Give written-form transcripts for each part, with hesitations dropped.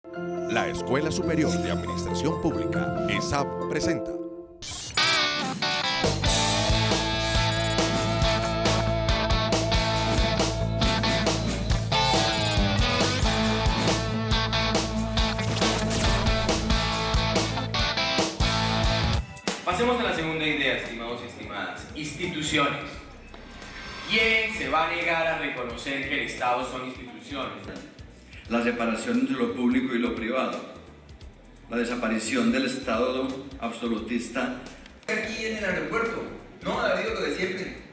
La Escuela Superior de Administración Pública, ESAP, presenta. Pasemos a la segunda idea, estimados y estimadas. Instituciones. ¿Quién se va a negar a reconocer que el Estado son instituciones? La separación entre lo público y lo privado, la desaparición del Estado absolutista. Aquí en el aeropuerto, no ha habido lo de siempre.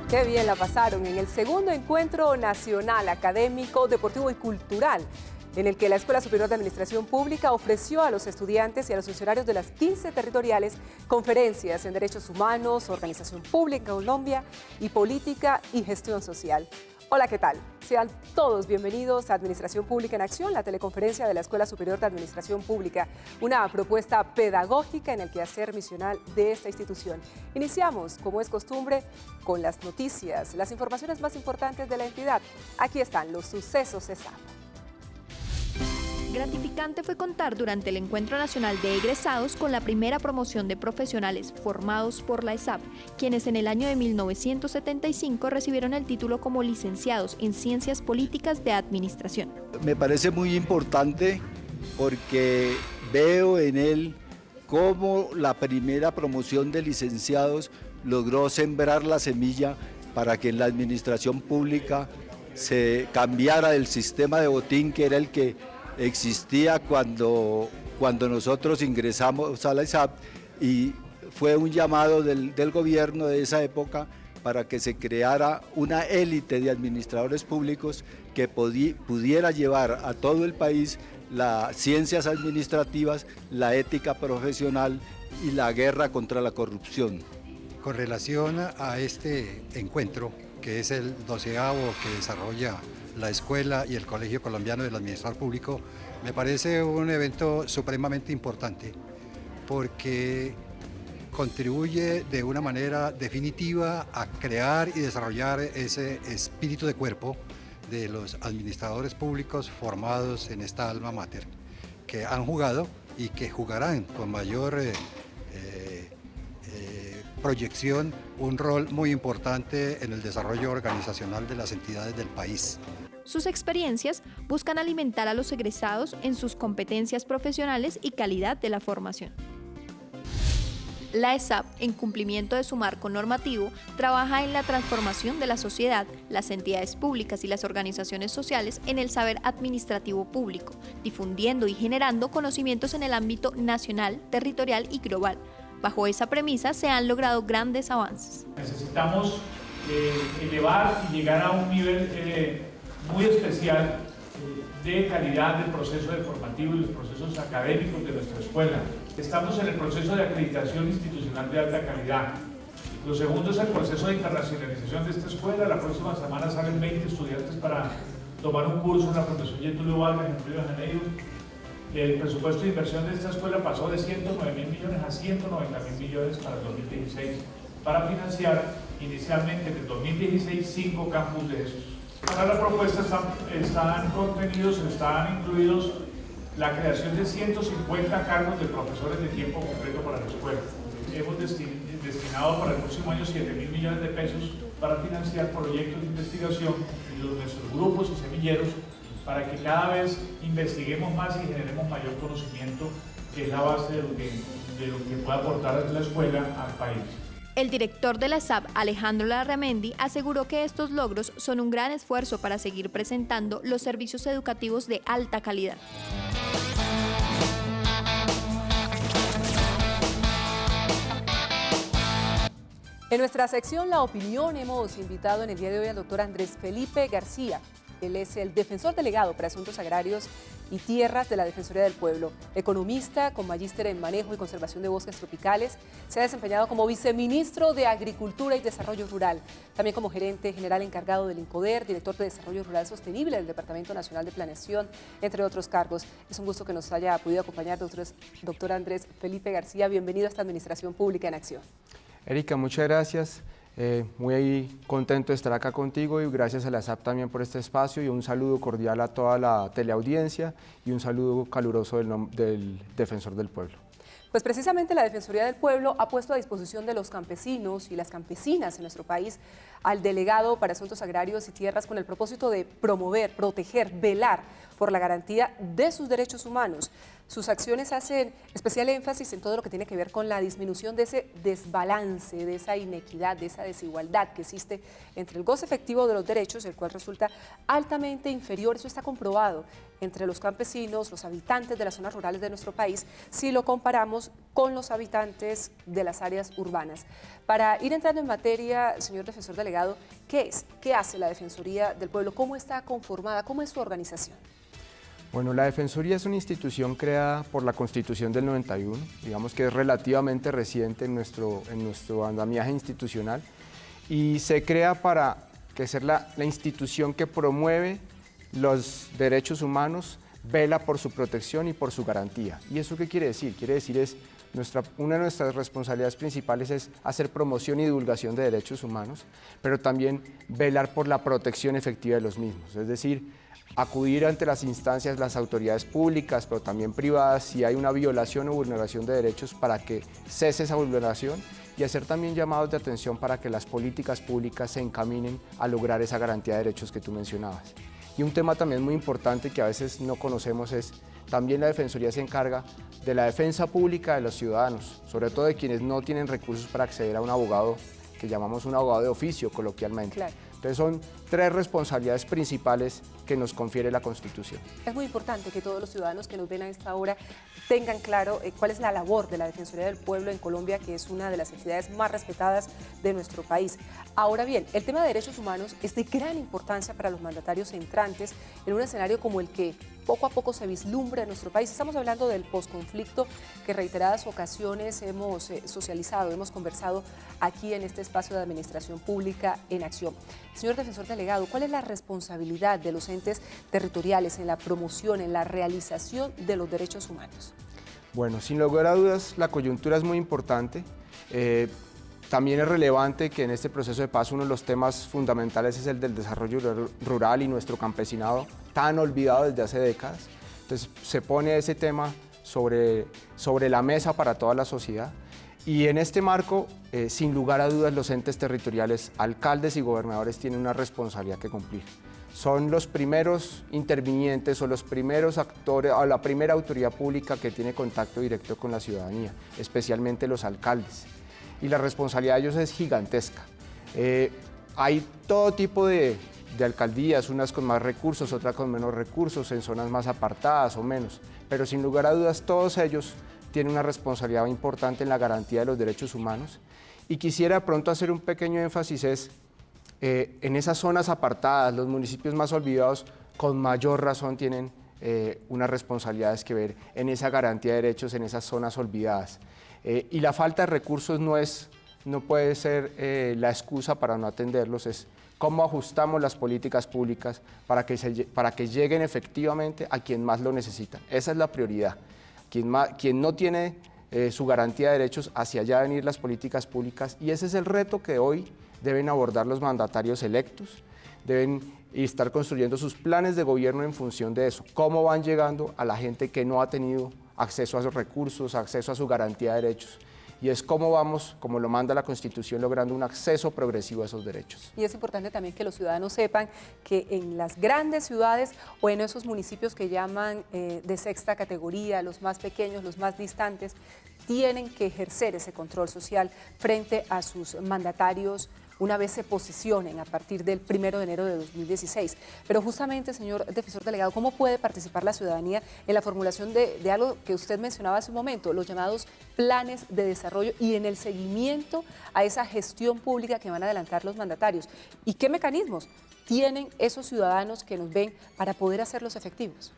Qué bien la pasaron en el segundo encuentro nacional, académico, deportivo y cultural, en el que la Escuela Superior de Administración Pública ofreció a los estudiantes y a los funcionarios de las 15 territoriales conferencias en derechos humanos, organización pública en Colombia y política y gestión social. Hola, ¿qué tal? Sean todos bienvenidos a Administración Pública en Acción, la teleconferencia de la Escuela Superior de Administración Pública, una propuesta pedagógica en el quehacer misional de esta institución. Iniciamos, como es costumbre, con las noticias, las informaciones más importantes de la entidad. Aquí están los sucesos ESAP. Gratificante fue contar durante el Encuentro Nacional de Egresados con la primera promoción de profesionales formados por la ESAP, quienes en el año de 1975 recibieron el título como licenciados en Ciencias Políticas de Administración. Me parece muy importante porque veo en él cómo la primera promoción de licenciados logró sembrar la semilla para que en la administración pública se cambiara el sistema de botín que era el que existía cuando nosotros ingresamos a la ESAP, y fue un llamado del gobierno de esa época para que se creara una élite de administradores públicos que pudiera llevar a todo el país las ciencias administrativas, la ética profesional y la guerra contra la corrupción. Con relación a este encuentro, que es el 12º que desarrolla la Escuela y el Colegio Colombiano del Administrador Público, me parece un evento supremamente importante porque contribuye de una manera definitiva a crear y desarrollar ese espíritu de cuerpo de los administradores públicos formados en esta alma mater, que han jugado y que jugarán con mayor proyección un rol muy importante en el desarrollo organizacional de las entidades del país. Sus experiencias buscan alimentar a los egresados en sus competencias profesionales y calidad de la formación. La ESAP, en cumplimiento de su marco normativo, trabaja en la transformación de la sociedad, las entidades públicas y las organizaciones sociales en el saber administrativo público, difundiendo y generando conocimientos en el ámbito nacional, territorial y global. Bajo esa premisa se han logrado grandes avances. Necesitamos elevar y llegar a un nivel muy especial de calidad del proceso formativo y los procesos académicos de nuestra escuela. Estamos en el proceso de acreditación institucional de alta calidad. Lo segundo es el proceso de internacionalización de esta escuela. La próxima semana salen 20 estudiantes para tomar un curso en la Fundación Getúlio Vargas en Río de Janeiro. El presupuesto de inversión de esta escuela pasó de 109.000 millones a 190.000 millones para el 2016 para financiar inicialmente en el 2016 5 campus de esos. Para la propuesta están incluidos la creación de 150 cargos de profesores de tiempo completo para la escuela. Hemos destinado para el próximo año 7.000 millones de pesos para financiar proyectos de investigación en nuestros grupos y semilleros para que cada vez investiguemos más y generemos mayor conocimiento, que es la base de lo que puede aportar la escuela al país. El director de la ESAP, Alejandro Larramendi, aseguró que estos logros son un gran esfuerzo para seguir presentando los servicios educativos de alta calidad. En nuestra sección La Opinión hemos invitado en el día de hoy al doctor Andrés Felipe García. Él es el defensor delegado para Asuntos Agrarios y Tierras de la Defensoría del Pueblo. Economista con magíster en Manejo y Conservación de Bosques Tropicales. Se ha desempeñado como viceministro de Agricultura y Desarrollo Rural. También como gerente general encargado del INCODER, director de Desarrollo Rural Sostenible del Departamento Nacional de Planeación, entre otros cargos. Es un gusto que nos haya podido acompañar, doctor Andrés Felipe García. Bienvenido a esta Administración Pública en Acción. Erika, muchas gracias. Muy contento de estar acá contigo y gracias a la SAP también por este espacio y un saludo cordial a toda la teleaudiencia y un saludo caluroso del Defensor del Pueblo. Pues precisamente la Defensoría del Pueblo ha puesto a disposición de los campesinos y las campesinas en nuestro país al delegado para Asuntos Agrarios y Tierras con el propósito de promover, proteger, velar por la garantía de sus derechos humanos. Sus acciones hacen especial énfasis en todo lo que tiene que ver con la disminución de ese desbalance, de esa inequidad, de esa desigualdad que existe entre el goce efectivo de los derechos, el cual resulta altamente inferior, eso está comprobado, entre los campesinos, los habitantes de las zonas rurales de nuestro país, si lo comparamos con los habitantes de las áreas urbanas. Para ir entrando en materia, señor defensor delegado, ¿qué es? ¿Qué hace la Defensoría del Pueblo? ¿Cómo está conformada? ¿Cómo es su organización? Bueno, la Defensoría es una institución creada por la Constitución del 91, digamos que es relativamente reciente en nuestro andamiaje institucional y se crea para ser la institución que promueve los derechos humanos, vela por su protección y por su garantía. ¿Y eso qué quiere decir? Quiere decir una de nuestras responsabilidades principales es hacer promoción y divulgación de derechos humanos, pero también velar por la protección efectiva de los mismos, es decir, acudir ante las instancias, las autoridades públicas, pero también privadas, si hay una violación o vulneración de derechos para que cese esa vulneración y hacer también llamados de atención para que las políticas públicas se encaminen a lograr esa garantía de derechos que tú mencionabas. Y un tema también muy importante que a veces no conocemos es, también la Defensoría se encarga de la defensa pública de los ciudadanos, sobre todo de quienes no tienen recursos para acceder a un abogado, que llamamos un abogado de oficio coloquialmente. Claro. Entonces son tres responsabilidades principales que nos confiere la Constitución. Es muy importante que todos los ciudadanos que nos ven a esta hora tengan claro cuál es la labor de la Defensoría del Pueblo en Colombia, que es una de las entidades más respetadas de nuestro país. Ahora bien, el tema de derechos humanos es de gran importancia para los mandatarios entrantes en un escenario como el que poco a poco se vislumbra en nuestro país. Estamos hablando del posconflicto que reiteradas ocasiones hemos socializado, hemos conversado aquí en este espacio de Administración Pública en Acción. Señor defensor delegado, ¿cuál es la responsabilidad de los entes territoriales en la promoción, en la realización de los derechos humanos? Bueno, sin lugar a dudas, la coyuntura es muy importante. También es relevante que en este proceso de paz uno de los temas fundamentales es el del desarrollo rural y nuestro campesinado, tan olvidado desde hace décadas. Entonces se pone ese tema sobre la mesa para toda la sociedad. Y en este marco, sin lugar a dudas, los entes territoriales, alcaldes y gobernadores tienen una responsabilidad que cumplir. Son los primeros intervinientes o los primeros actores o la primera autoridad pública que tiene contacto directo con la ciudadanía, especialmente los alcaldes. Y la responsabilidad de ellos es gigantesca. Hay todo tipo de alcaldías, unas con más recursos, otras con menos recursos, en zonas más apartadas o menos, pero sin lugar a dudas todos ellos tienen una responsabilidad importante en la garantía de los derechos humanos. Y quisiera de pronto hacer un pequeño énfasis en esas zonas apartadas, los municipios más olvidados, con mayor razón tienen unas responsabilidades que ver en esa garantía de derechos en esas zonas olvidadas. Y la falta de recursos no puede ser la excusa para no atenderlos, es cómo ajustamos las políticas públicas para que lleguen efectivamente a quien más lo necesita. Esa es la prioridad. Quien no tiene su garantía de derechos, hacia allá deben ir las políticas públicas y ese es el reto que hoy deben abordar los mandatarios electos, deben estar construyendo sus planes de gobierno en función de eso, cómo van llegando a la gente que no ha tenido acceso a esos recursos, acceso a su garantía de derechos. Y es cómo vamos, como lo manda la Constitución, logrando un acceso progresivo a esos derechos. Y es importante también que los ciudadanos sepan que en las grandes ciudades o en esos municipios que llaman de sexta categoría, los más pequeños, los más distantes, tienen que ejercer ese control social frente a sus mandatarios una vez se posicionen a partir del 1 de enero de 2016. Pero justamente, señor defensor delegado, ¿cómo puede participar la ciudadanía en la formulación de algo que usted mencionaba hace un momento, los llamados planes de desarrollo y en el seguimiento a esa gestión pública que van a adelantar los mandatarios? ¿Y qué mecanismos tienen esos ciudadanos que nos ven para poder hacerlos efectivos?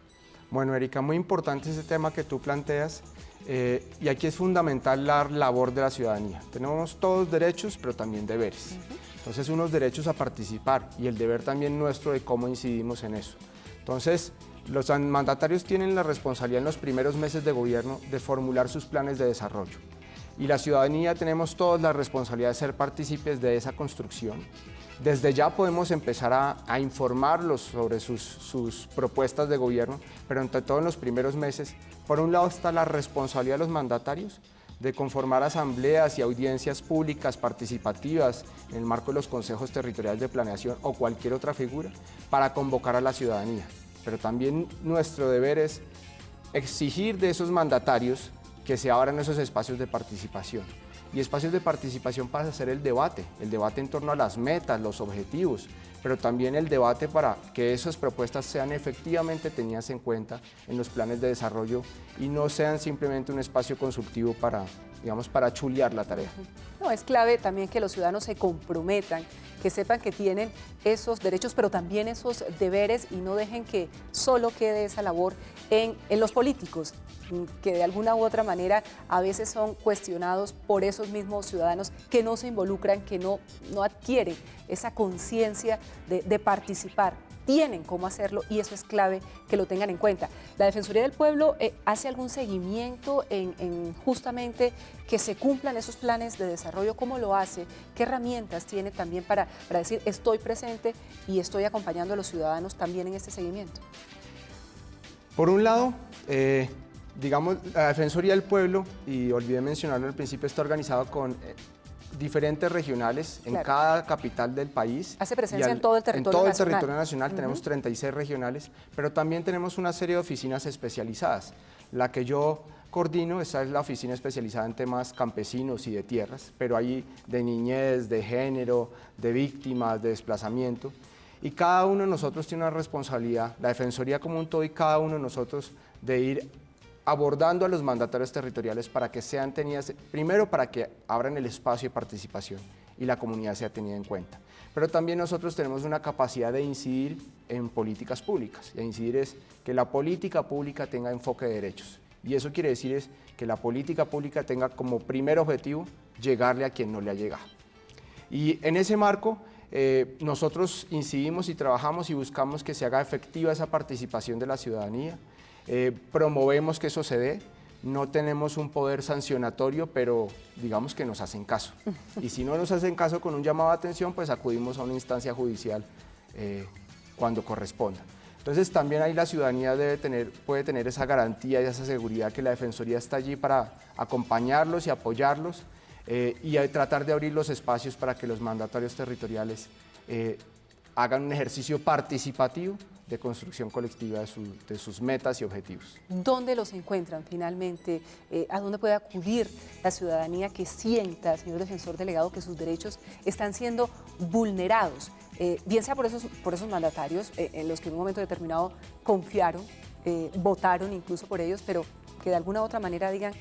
Bueno, Erika, muy importante ese tema que tú planteas y aquí es fundamental la labor de la ciudadanía. Tenemos todos derechos, pero también deberes. Entonces, unos derechos a participar y el deber también nuestro de cómo incidimos en eso. Entonces, los mandatarios tienen la responsabilidad en los primeros meses de gobierno de formular sus planes de desarrollo. Y la ciudadanía tenemos todos la responsabilidad de ser partícipes de esa construcción. Desde ya podemos empezar a informarlos sobre sus propuestas de gobierno, pero entre todo en los primeros meses, por un lado está la responsabilidad de los mandatarios de conformar asambleas y audiencias públicas participativas en el marco de los consejos territoriales de planeación o cualquier otra figura para convocar a la ciudadanía. Pero también nuestro deber es exigir de esos mandatarios que se abran esos espacios de participación. Y espacios de participación para hacer el debate en torno a las metas, los objetivos, pero también el debate para que esas propuestas sean efectivamente tenidas en cuenta en los planes de desarrollo y no sean simplemente un espacio consultivo para, digamos, para chulear la tarea. No, es clave también que los ciudadanos se comprometan, que sepan que tienen esos derechos, pero también esos deberes y no dejen que solo quede esa labor en los políticos, que de alguna u otra manera a veces son cuestionados por esos mismos ciudadanos que no se involucran, que no adquieren esa conciencia de participar. Tienen cómo hacerlo y eso es clave que lo tengan en cuenta. ¿La Defensoría del Pueblo hace algún seguimiento en justamente que se cumplan esos planes de desarrollo? ¿Cómo lo hace? ¿Qué herramientas tiene también para decir estoy presente y estoy acompañando a los ciudadanos también en este seguimiento? Por un lado, digamos, la Defensoría del Pueblo, y olvidé mencionarlo al principio, está organizado con diferentes regionales en cada capital del país. Hace presencia en todo el territorio nacional. En todo el territorio nacional tenemos 36 regionales, pero también tenemos una serie de oficinas especializadas. La que yo coordino, esa es la oficina especializada en temas campesinos y de tierras, pero ahí de niñez, de género, de víctimas, de desplazamiento. Y cada uno de nosotros tiene una responsabilidad, la Defensoría como un todo y cada uno de nosotros, de ir abordando a los mandatarios territoriales para que sean tenidas, primero para que abran el espacio de participación y la comunidad sea tenida en cuenta. Pero también nosotros tenemos una capacidad de incidir en políticas públicas, y incidir es que la política pública tenga enfoque de derechos. Y eso quiere decir es que la política pública tenga como primer objetivo llegarle a quien no le ha llegado. Y en ese marco, nosotros incidimos y trabajamos y buscamos que se haga efectiva esa participación de la ciudadanía. Promovemos que eso se dé, no tenemos un poder sancionatorio, pero digamos que nos hacen caso. Y si no nos hacen caso con un llamado de atención, pues acudimos a una instancia judicial cuando corresponda. Entonces también ahí la ciudadanía puede tener esa garantía y esa seguridad que la Defensoría está allí para acompañarlos y apoyarlos y tratar de abrir los espacios para que los mandatarios territoriales hagan un ejercicio participativo de construcción colectiva de sus metas y objetivos. ¿Dónde los encuentran finalmente? ¿A dónde puede acudir la ciudadanía que sienta, señor defensor delegado, que sus derechos están siendo vulnerados? Bien sea por esos mandatarios en los que en un momento determinado confiaron, votaron incluso por ellos, pero que de alguna u otra manera digan,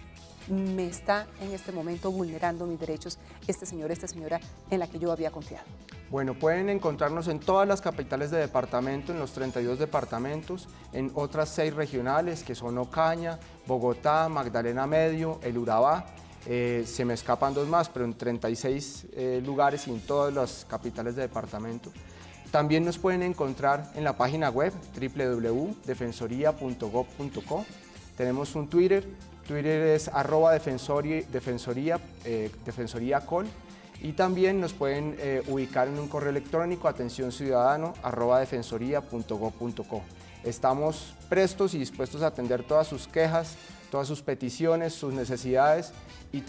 me está en este momento vulnerando mis derechos este señor, esta señora en la que yo había confiado. Bueno, pueden encontrarnos en todas las capitales de departamento, en los 32 departamentos, en otras 6 regionales que son Ocaña, Bogotá, Magdalena Medio, el Urabá. Se me escapan 2 más, pero en 36 lugares y en todas las capitales de departamento. También nos pueden encontrar en la página web www.defensoria.gov.co. Tenemos un Twitter es @defensoriacol. Y también nos pueden ubicar en un correo electrónico atencionciudadano@defensoria.gov.co. Estamos prestos y dispuestos a atender todas sus quejas, todas sus peticiones, sus necesidades y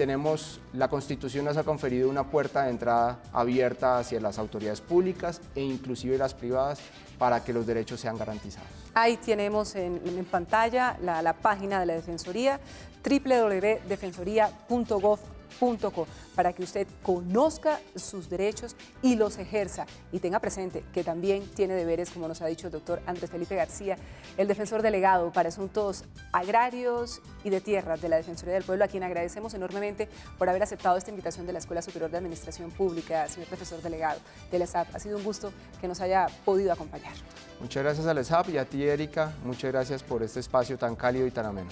la Constitución nos ha conferido una puerta de entrada abierta hacia las autoridades públicas e inclusive las privadas para que los derechos sean garantizados. Ahí tenemos en pantalla la página de la Defensoría, www.defensoria.gov.co. .co, para que usted conozca sus derechos y los ejerza, y tenga presente que también tiene deberes, como nos ha dicho el doctor Andrés Felipe García, el defensor delegado para asuntos agrarios y de tierras de la Defensoría del Pueblo, a quien agradecemos enormemente por haber aceptado esta invitación de la Escuela Superior de Administración Pública, señor profesor delegado de la ESAP. Ha sido un gusto que nos haya podido acompañar. Muchas gracias a la ESAP y a ti, Erika. Muchas gracias por este espacio tan cálido y tan ameno.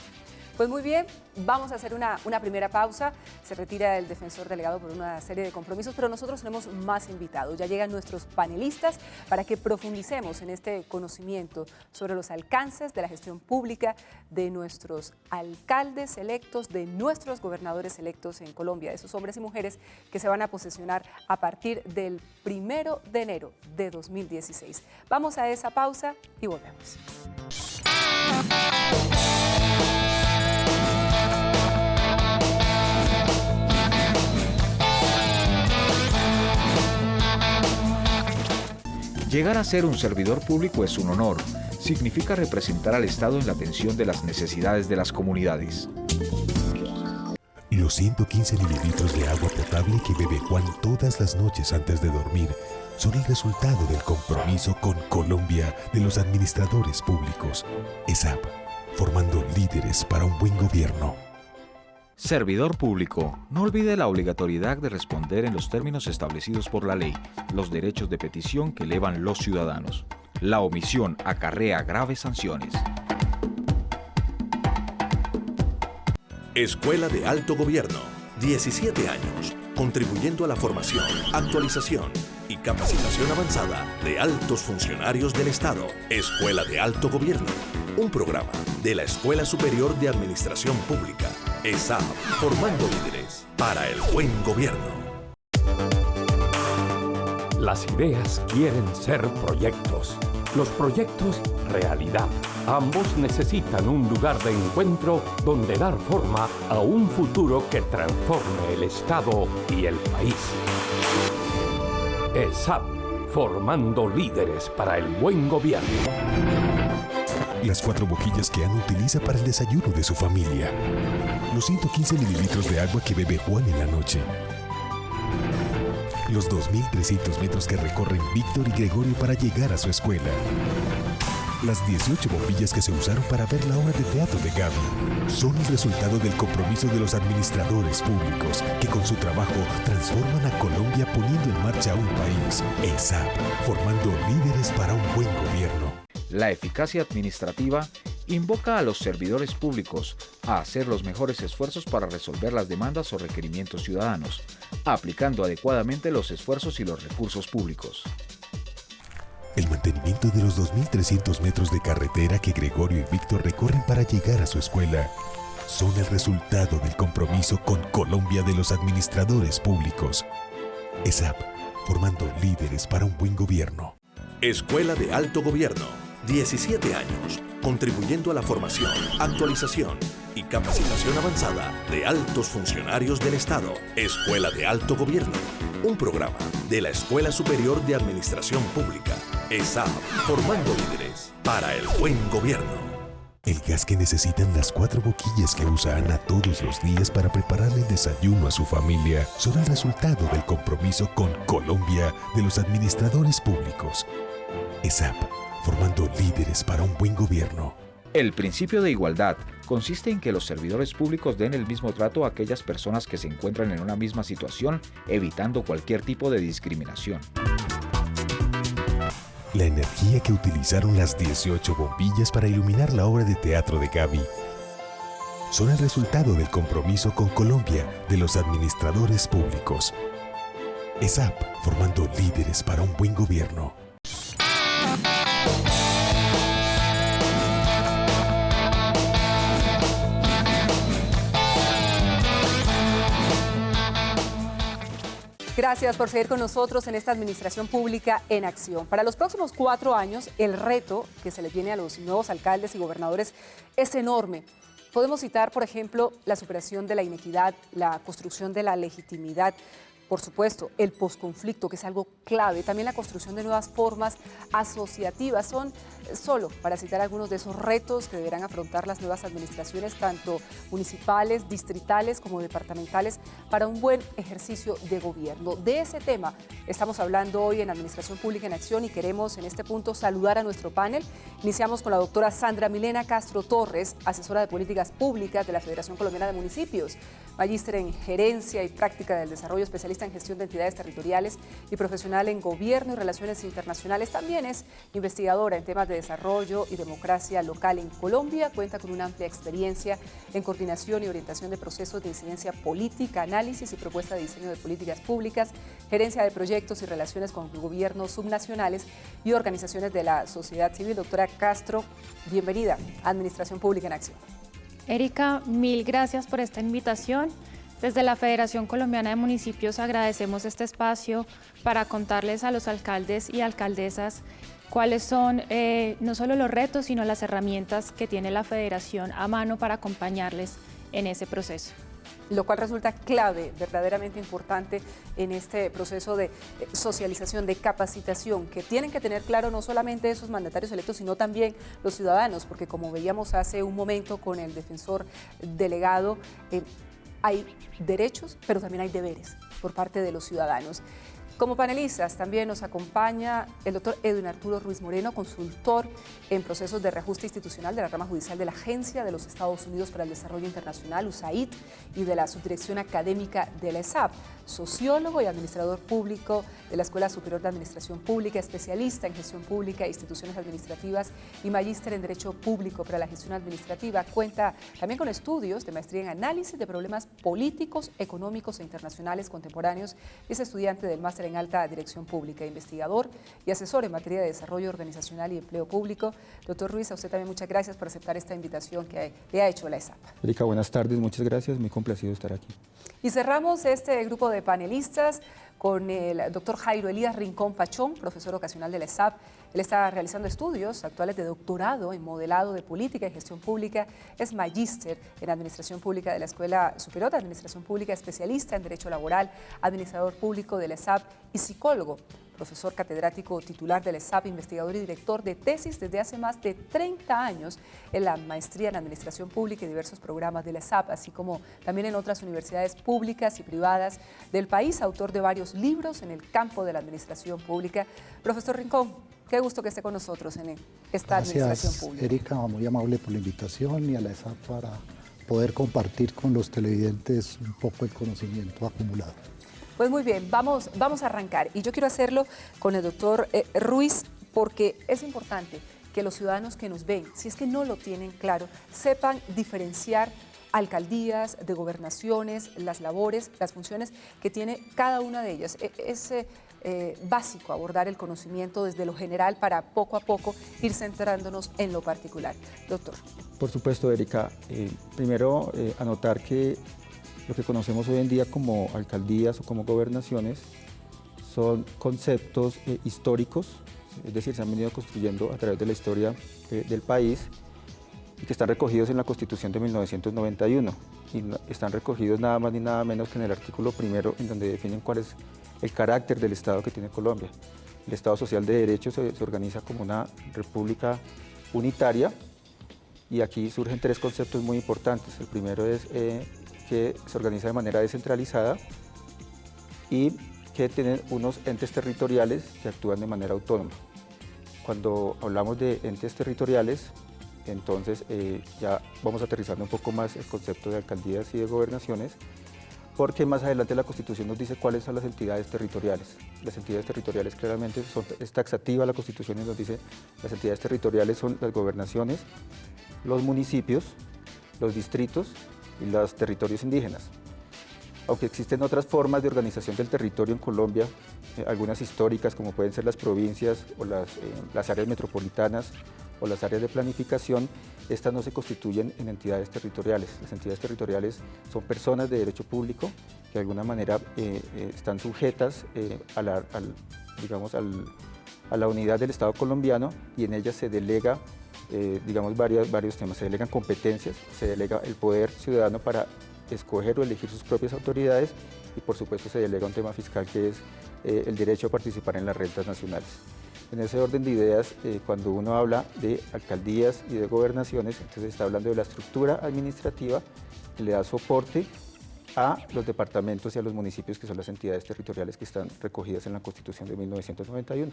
Pues muy bien, vamos a hacer una primera pausa. Se retira el defensor delegado por una serie de compromisos, pero nosotros tenemos más invitados. Ya llegan nuestros panelistas para que profundicemos en este conocimiento sobre los alcances de la gestión pública de nuestros alcaldes electos, de nuestros gobernadores electos en Colombia, de esos hombres y mujeres que se van a posesionar a partir del 1 de enero de 2016. Vamos a esa pausa y volvemos. Llegar a ser un servidor público es un honor. Significa representar al Estado en la atención de las necesidades de las comunidades. Los 115 mililitros de agua potable que bebe Juan todas las noches antes de dormir son el resultado del compromiso con Colombia de los administradores públicos. ESAP, formando líderes para un buen gobierno. Servidor público, no olvide la obligatoriedad de responder en los términos establecidos por la ley, los derechos de petición que elevan los ciudadanos. La omisión acarrea graves sanciones. Escuela de Alto Gobierno, 17 años, contribuyendo a la formación, actualización y capacitación avanzada de altos funcionarios del Estado. Escuela de Alto Gobierno, un programa de la Escuela Superior de Administración Pública, ESAP, formando líderes para el buen gobierno. Las ideas quieren ser proyectos, los proyectos realidad. Ambos necesitan un lugar de encuentro donde dar forma a un futuro que transforme el Estado y el país. ESAP, formando líderes para el buen gobierno. Las 4 boquillas que Ana utiliza para el desayuno de su familia. Los 115 mililitros de agua que bebe Juan en la noche. Los 2.300 metros que recorren Víctor y Gregorio para llegar a su escuela. Las 18 bombillas que se usaron para ver la obra de teatro de Gaby son el resultado del compromiso de los administradores públicos que con su trabajo transforman a Colombia poniendo en marcha un país. ESAP, formando líderes para un buen gobierno. La eficacia administrativa invoca a los servidores públicos a hacer los mejores esfuerzos para resolver las demandas o requerimientos ciudadanos, aplicando adecuadamente los esfuerzos y los recursos públicos. El mantenimiento de los 2.300 metros de carretera que Gregorio y Víctor recorren para llegar a su escuela son el resultado del compromiso con Colombia de los administradores públicos. ESAP, formando líderes para un buen gobierno. Escuela de Alto Gobierno, 17 años, contribuyendo a la formación, actualización y capacitación avanzada de altos funcionarios del Estado. Escuela de Alto Gobierno, un programa de la Escuela Superior de Administración Pública, ESAP, formando líderes para el buen gobierno. El gas que necesitan las 4 boquillas que usa Ana todos los días para prepararle el desayuno a su familia son el resultado del compromiso con Colombia de los administradores públicos. ESAP, formando líderes para un buen gobierno. El principio de igualdad consiste en que los servidores públicos den el mismo trato a aquellas personas que se encuentran en una misma situación, evitando cualquier tipo de discriminación. La energía que utilizaron las 18 bombillas para iluminar la obra de teatro de Gaby son el resultado del compromiso con Colombia de los administradores públicos. ESAP, formando líderes para un buen gobierno. Gracias por seguir con nosotros en esta Administración Pública en Acción. Para los próximos 4 años, el reto que se les viene a los nuevos alcaldes y gobernadores es enorme. Podemos citar, por ejemplo, la superación de la inequidad, la construcción de la legitimidad, Por supuesto, el posconflicto, que es algo clave, también la construcción de nuevas formas asociativas, son solo para citar algunos de esos retos que deberán afrontar las nuevas administraciones, tanto municipales, distritales como departamentales, para un buen ejercicio de gobierno. De ese tema estamos hablando hoy en Administración Pública en Acción y queremos en este punto saludar a nuestro panel. Iniciamos con la doctora Sandra Milena Castro Torres, asesora de políticas públicas de la Federación Colombiana de Municipios, magíster en Gerencia y Práctica del Desarrollo, especialista en gestión de entidades territoriales y profesional en Gobierno y Relaciones Internacionales. También es investigadora en temas de desarrollo y democracia local en Colombia. Cuenta con una amplia experiencia en coordinación y orientación de procesos de incidencia política, análisis y propuesta de diseño de políticas públicas, gerencia de proyectos y relaciones con gobiernos subnacionales y organizaciones de la sociedad civil. Doctora Castro, bienvenida a Administración Pública en Acción. Erika, mil gracias por esta invitación. Desde la Federación Colombiana de Municipios agradecemos este espacio para contarles a los alcaldes y alcaldesas cuáles son no solo los retos, sino las herramientas que tiene la Federación a mano para acompañarles en ese proceso. Lo cual resulta clave, verdaderamente importante en este proceso de socialización, de capacitación, que tienen que tener claro no solamente esos mandatarios electos, sino también los ciudadanos, porque como veíamos hace un momento con el defensor delegado, hay derechos, pero también hay deberes por parte de los ciudadanos. Como panelistas también nos acompaña el doctor Edwin Arturo Ruiz Moreno, consultor en procesos de reajuste institucional de la rama judicial de la Agencia de los Estados Unidos para el Desarrollo Internacional, USAID, y de la Subdirección Académica de la ESAP, sociólogo y administrador público de la Escuela Superior de Administración Pública, especialista en gestión pública e instituciones administrativas y magíster en Derecho Público para la Gestión Administrativa. Cuenta también con estudios de maestría en análisis de problemas políticos, económicos e internacionales contemporáneos. Es estudiante del máster en Alta Dirección Pública, investigador y asesor en materia de desarrollo organizacional y empleo público. Doctor Ruiz, a usted también muchas gracias por aceptar esta invitación que le ha hecho la ESAP. Erika, buenas tardes, muchas gracias, muy complacido de estar aquí. Y cerramos este grupo de panelistas con el doctor Jairo Elías Rincón Pachón, profesor ocasional de la ESAP. Él está realizando estudios actuales de doctorado en modelado de política y gestión pública. Es magíster en Administración Pública de la Escuela Superior de Administración Pública, especialista en Derecho Laboral, administrador público de la ESAP y psicólogo. Profesor catedrático titular de la ESAP, investigador y director de tesis desde hace más de 30 años en la maestría en Administración Pública y diversos programas de la ESAP, así como también en otras universidades públicas y privadas del país, autor de varios libros en el campo de la administración pública. Profesor Rincón, qué gusto que esté con nosotros en esta Administración Pública. Gracias, Erika, muy amable por la invitación y a la ESAP para poder compartir con los televidentes un poco el conocimiento acumulado. Pues muy bien, vamos a arrancar y yo quiero hacerlo con el doctor Ruiz porque es importante que los ciudadanos que nos ven, si es que no lo tienen claro, sepan diferenciar alcaldías, de gobernaciones, las labores, las funciones que tiene cada una de ellas. Es básico abordar el conocimiento desde lo general para poco a poco ir centrándonos en lo particular. Doctor. Por supuesto, Erika. Primero, anotar que lo que conocemos hoy en día como alcaldías o como gobernaciones son conceptos históricos, es decir, se han venido construyendo a través de la historia del país y que están recogidos en la Constitución de 1991 y están recogidos nada más ni nada menos que en el artículo primero, en donde definen cuál es el carácter del Estado que tiene Colombia. El Estado Social de Derecho se organiza como una república unitaria y aquí surgen tres conceptos muy importantes. El primero es que se organiza de manera descentralizada y que tienen unos entes territoriales que actúan de manera autónoma. Cuando hablamos de entes territoriales, entonces ya vamos aterrizando un poco más el concepto de alcaldías y de gobernaciones, porque más adelante la Constitución nos dice cuáles son las entidades territoriales. Las entidades territoriales claramente es taxativa la Constitución y nos dice las entidades territoriales son las gobernaciones, los municipios, los distritos y los territorios indígenas. Aunque existen otras formas de organización del territorio en Colombia, algunas históricas como pueden ser las provincias o las áreas metropolitanas o las áreas de planificación, estas no se constituyen en entidades territoriales. Las entidades territoriales son personas de derecho público que de alguna manera están sujetas a la unidad del Estado colombiano y en ellas se delega varios temas. Se delegan competencias, se delega el poder ciudadano para escoger o elegir sus propias autoridades y por supuesto se delega un tema fiscal que es el derecho a participar en las rentas nacionales. En ese orden de ideas, cuando uno habla de alcaldías y de gobernaciones, entonces está hablando de la estructura administrativa que le da soporte a los departamentos y a los municipios, que son las entidades territoriales que están recogidas en la Constitución de 1991.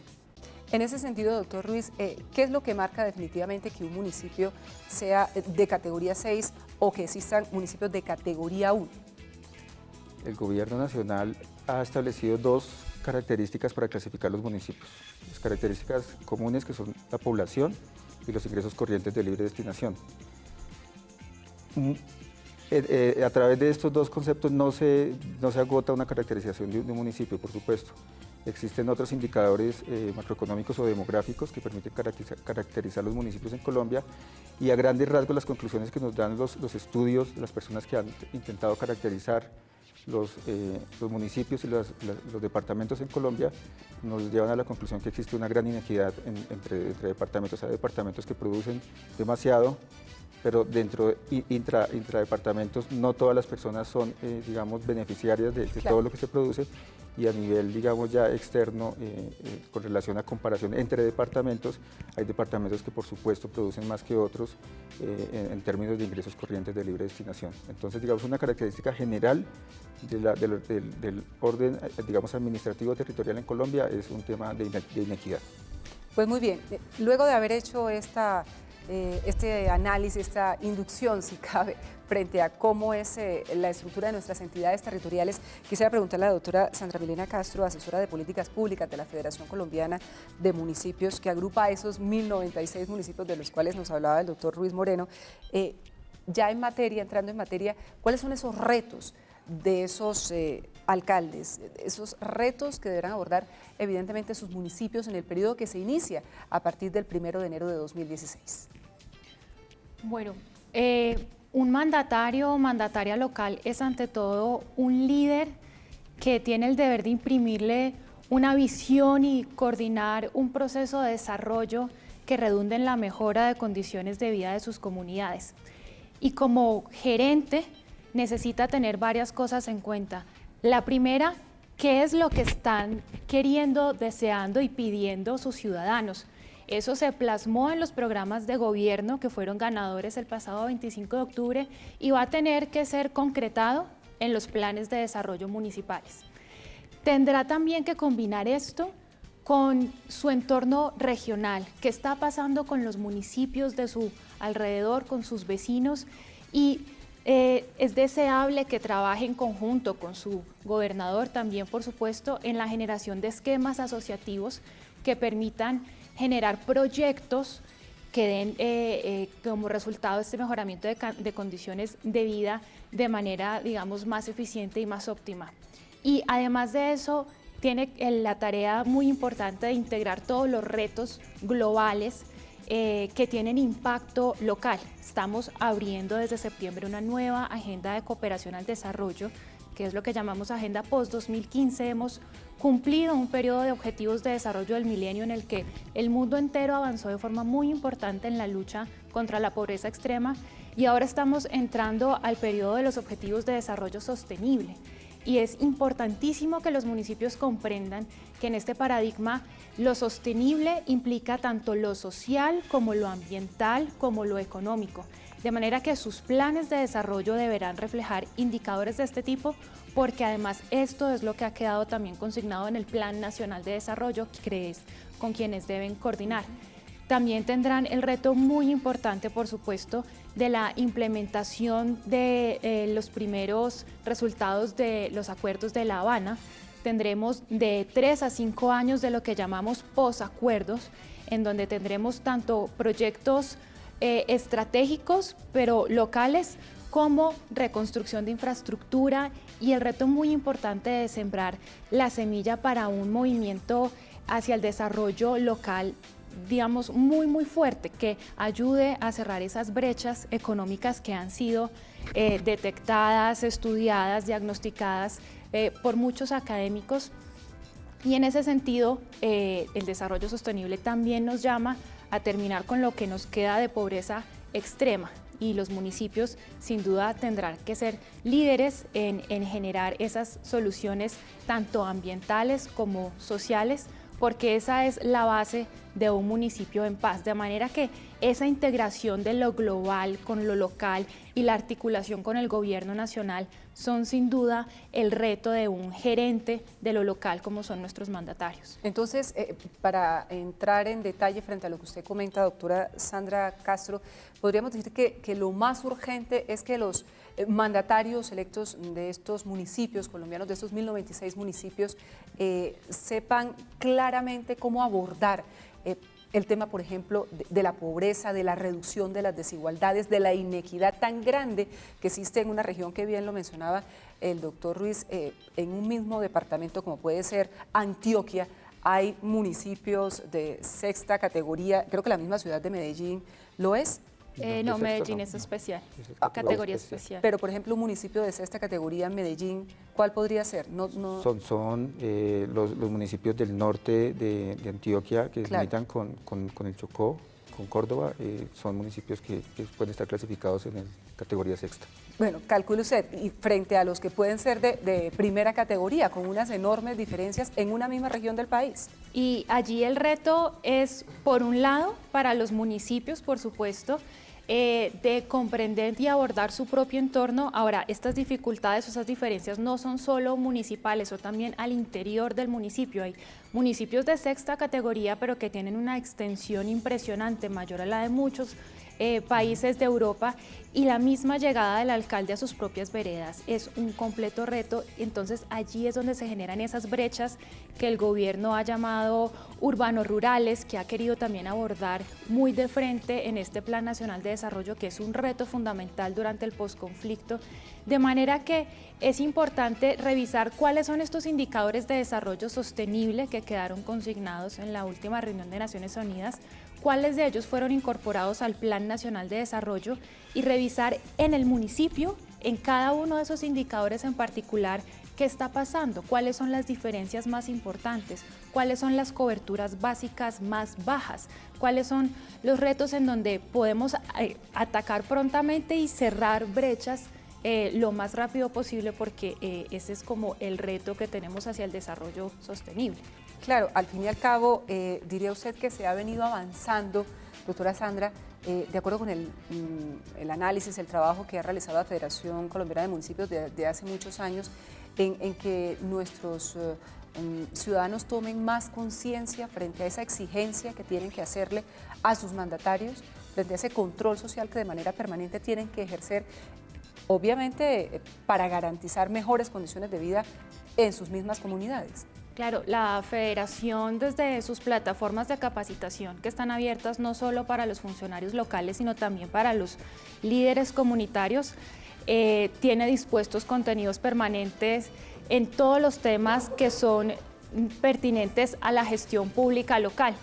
En ese sentido, doctor Ruiz, ¿qué es lo que marca definitivamente que un municipio sea de categoría 6 o que existan municipios de categoría 1? El Gobierno Nacional ha establecido dos características para clasificar los municipios. Las características comunes, que son la población y los ingresos corrientes de libre destinación. A través de estos dos conceptos no se agota una caracterización de un municipio, por supuesto. Existen otros indicadores macroeconómicos o demográficos que permiten caracterizar los municipios en Colombia, y a grandes rasgos las conclusiones que nos dan los estudios de las personas que han intentado caracterizar los municipios y los departamentos en Colombia nos llevan a la conclusión que existe una gran inequidad entre departamentos. Hay departamentos que producen demasiado, pero dentro intradepartamentos no todas las personas son, digamos, beneficiarias de todo lo que se produce, y a nivel, digamos, ya externo, con relación a comparación entre departamentos, hay departamentos que por supuesto producen más que otros en términos de ingresos corrientes de libre destinación. Entonces, digamos, una característica general del orden, digamos, administrativo territorial en Colombia es un tema de inequidad. Pues muy bien, luego de haber hecho este análisis, esta inducción, si cabe, frente a cómo es la estructura de nuestras entidades territoriales, quisiera preguntarle a la doctora Sandra Milena Castro, asesora de políticas públicas de la Federación Colombiana de Municipios, que agrupa a esos 1096 municipios de los cuales nos hablaba el doctor Ruiz Moreno. Ya en materia, entrando en materia, ¿cuáles son esos retos de esos alcaldes, esos retos que deberán abordar evidentemente sus municipios en el periodo que se inicia a partir del 1 de enero de 2016? Bueno, un mandatario o mandataria local es ante todo un líder que tiene el deber de imprimirle una visión y coordinar un proceso de desarrollo que redunde en la mejora de condiciones de vida de sus comunidades. Y como gerente necesita tener varias cosas en cuenta. La primera, ¿qué es lo que están queriendo, deseando y pidiendo sus ciudadanos? Eso se plasmó en los programas de gobierno que fueron ganadores el pasado 25 de octubre y va a tener que ser concretado en los planes de desarrollo municipales. Tendrá también que combinar esto con su entorno regional, qué está pasando con los municipios de su alrededor, con sus vecinos, y es deseable que trabaje en conjunto con su gobernador también, por supuesto, en la generación de esquemas asociativos que permitan generar proyectos que den como resultado este mejoramiento de condiciones de vida de manera, digamos, más eficiente y más óptima. Y además de eso, tiene la tarea muy importante de integrar todos los retos globales que tienen impacto local. Estamos abriendo desde septiembre una nueva agenda de cooperación al desarrollo, que es lo que llamamos Agenda Post-2015. Hemos cumplido un periodo de objetivos de desarrollo del milenio en el que el mundo entero avanzó de forma muy importante en la lucha contra la pobreza extrema, y ahora estamos entrando al periodo de los objetivos de desarrollo sostenible. Y es importantísimo que los municipios comprendan que en este paradigma lo sostenible implica tanto lo social como lo ambiental como lo económico, de manera que sus planes de desarrollo deberán reflejar indicadores de este tipo, porque además esto es lo que ha quedado también consignado en el Plan Nacional de Desarrollo, que es con quienes deben coordinar. También tendrán el reto muy importante, por supuesto, de la implementación de los primeros resultados de los acuerdos de La Habana. Tendremos de 3 a 5 años de lo que llamamos posacuerdos, en donde tendremos tanto proyectos estratégicos, pero locales, como reconstrucción de infraestructura, y el reto muy importante de sembrar la semilla para un movimiento hacia el desarrollo local, digamos, muy fuerte, que ayude a cerrar esas brechas económicas que han sido detectadas, estudiadas, diagnosticadas por muchos académicos. Y en ese sentido, el desarrollo sostenible también nos llama a terminar con lo que nos queda de pobreza extrema. y los municipios sin duda tendrán que ser líderes en generar esas soluciones tanto ambientales como sociales, porque esa es la base de un municipio en paz, de manera que esa integración de lo global con lo local y la articulación con el gobierno nacional son sin duda el reto de un gerente de lo local como son nuestros mandatarios. Entonces, para entrar en detalle frente a lo que usted comenta, doctora Sandra Castro, podríamos decir que lo más urgente es que los mandatarios electos de estos municipios colombianos, de estos 1096 municipios, sepan claramente cómo abordar el tema, por ejemplo, de la pobreza, de la reducción de las desigualdades, de la inequidad tan grande que existe en una región que bien lo mencionaba el doctor Ruiz, en un mismo departamento como puede ser Antioquia. Hay municipios de sexta categoría, creo que la misma ciudad de Medellín lo es. No, Medellín es especial, categoría especial. Pero, por ejemplo, un municipio de sexta categoría en Medellín, ¿cuál podría ser? Son los municipios del norte de Antioquia que limitan con el Chocó, con Córdoba, son municipios que pueden estar clasificados en categoría sexta. Bueno, calcule usted, y frente a los que pueden ser de primera categoría, con unas enormes diferencias en una misma región del país. Y allí el reto es, por un lado, para los municipios, por supuesto, de comprender y abordar su propio entorno. Ahora, estas dificultades o esas diferencias no son solo municipales, son también al interior del municipio. Hay municipios de sexta categoría, pero que tienen una extensión impresionante, mayor a la de muchos países de Europa, y la misma llegada del alcalde a sus propias veredas es un completo reto. Entonces allí es donde se generan esas brechas que el gobierno ha llamado urbano-rurales, que ha querido también abordar muy de frente en este Plan Nacional de Desarrollo, que es un reto fundamental durante el posconflicto, de manera que es importante revisar cuáles son estos indicadores de desarrollo sostenible que quedaron consignados en la última reunión de Naciones Unidas, cuáles de ellos fueron incorporados al Plan Nacional de Desarrollo y revisar en el municipio, en cada uno de esos indicadores en particular, qué está pasando, cuáles son las diferencias más importantes, cuáles son las coberturas básicas más bajas, cuáles son los retos en donde podemos atacar prontamente y cerrar brechas lo más rápido posible, porque ese es como el reto que tenemos hacia el desarrollo sostenible. Claro, al fin y al cabo, diría usted que se ha venido avanzando, doctora Sandra, de acuerdo con el análisis, el trabajo que ha realizado la Federación Colombiana de Municipios de hace muchos años, en que nuestros ciudadanos tomen más conciencia frente a esa exigencia que tienen que hacerle a sus mandatarios, frente a ese control social que de manera permanente tienen que ejercer, obviamente para garantizar mejores condiciones de vida en sus mismas comunidades. Claro, la Federación, desde sus plataformas de capacitación, que están abiertas no solo para los funcionarios locales, sino también para los líderes comunitarios, tiene dispuestos contenidos permanentes en todos los temas que son pertinentes a la gestión pública local.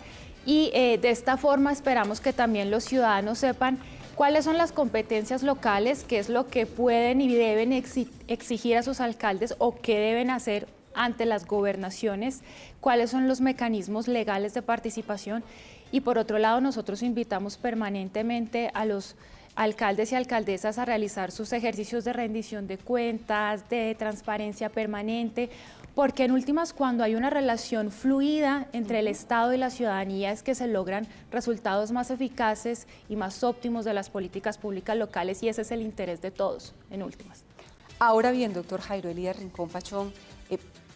Y de esta forma esperamos que también los ciudadanos sepan cuáles son las competencias locales, qué es lo que pueden y deben exigir a sus alcaldes o qué deben hacer ante las gobernaciones, cuáles son los mecanismos legales de participación. Y por otro lado, nosotros invitamos permanentemente a los alcaldes y alcaldesas a realizar sus ejercicios de rendición de cuentas, de transparencia permanente, porque en últimas, cuando hay una relación fluida entre el Estado y la ciudadanía, es que se logran resultados más eficaces y más óptimos de las políticas públicas locales, y ese es el interés de todos, en últimas. Ahora bien, doctor Jairo Elías Rincón Pachón,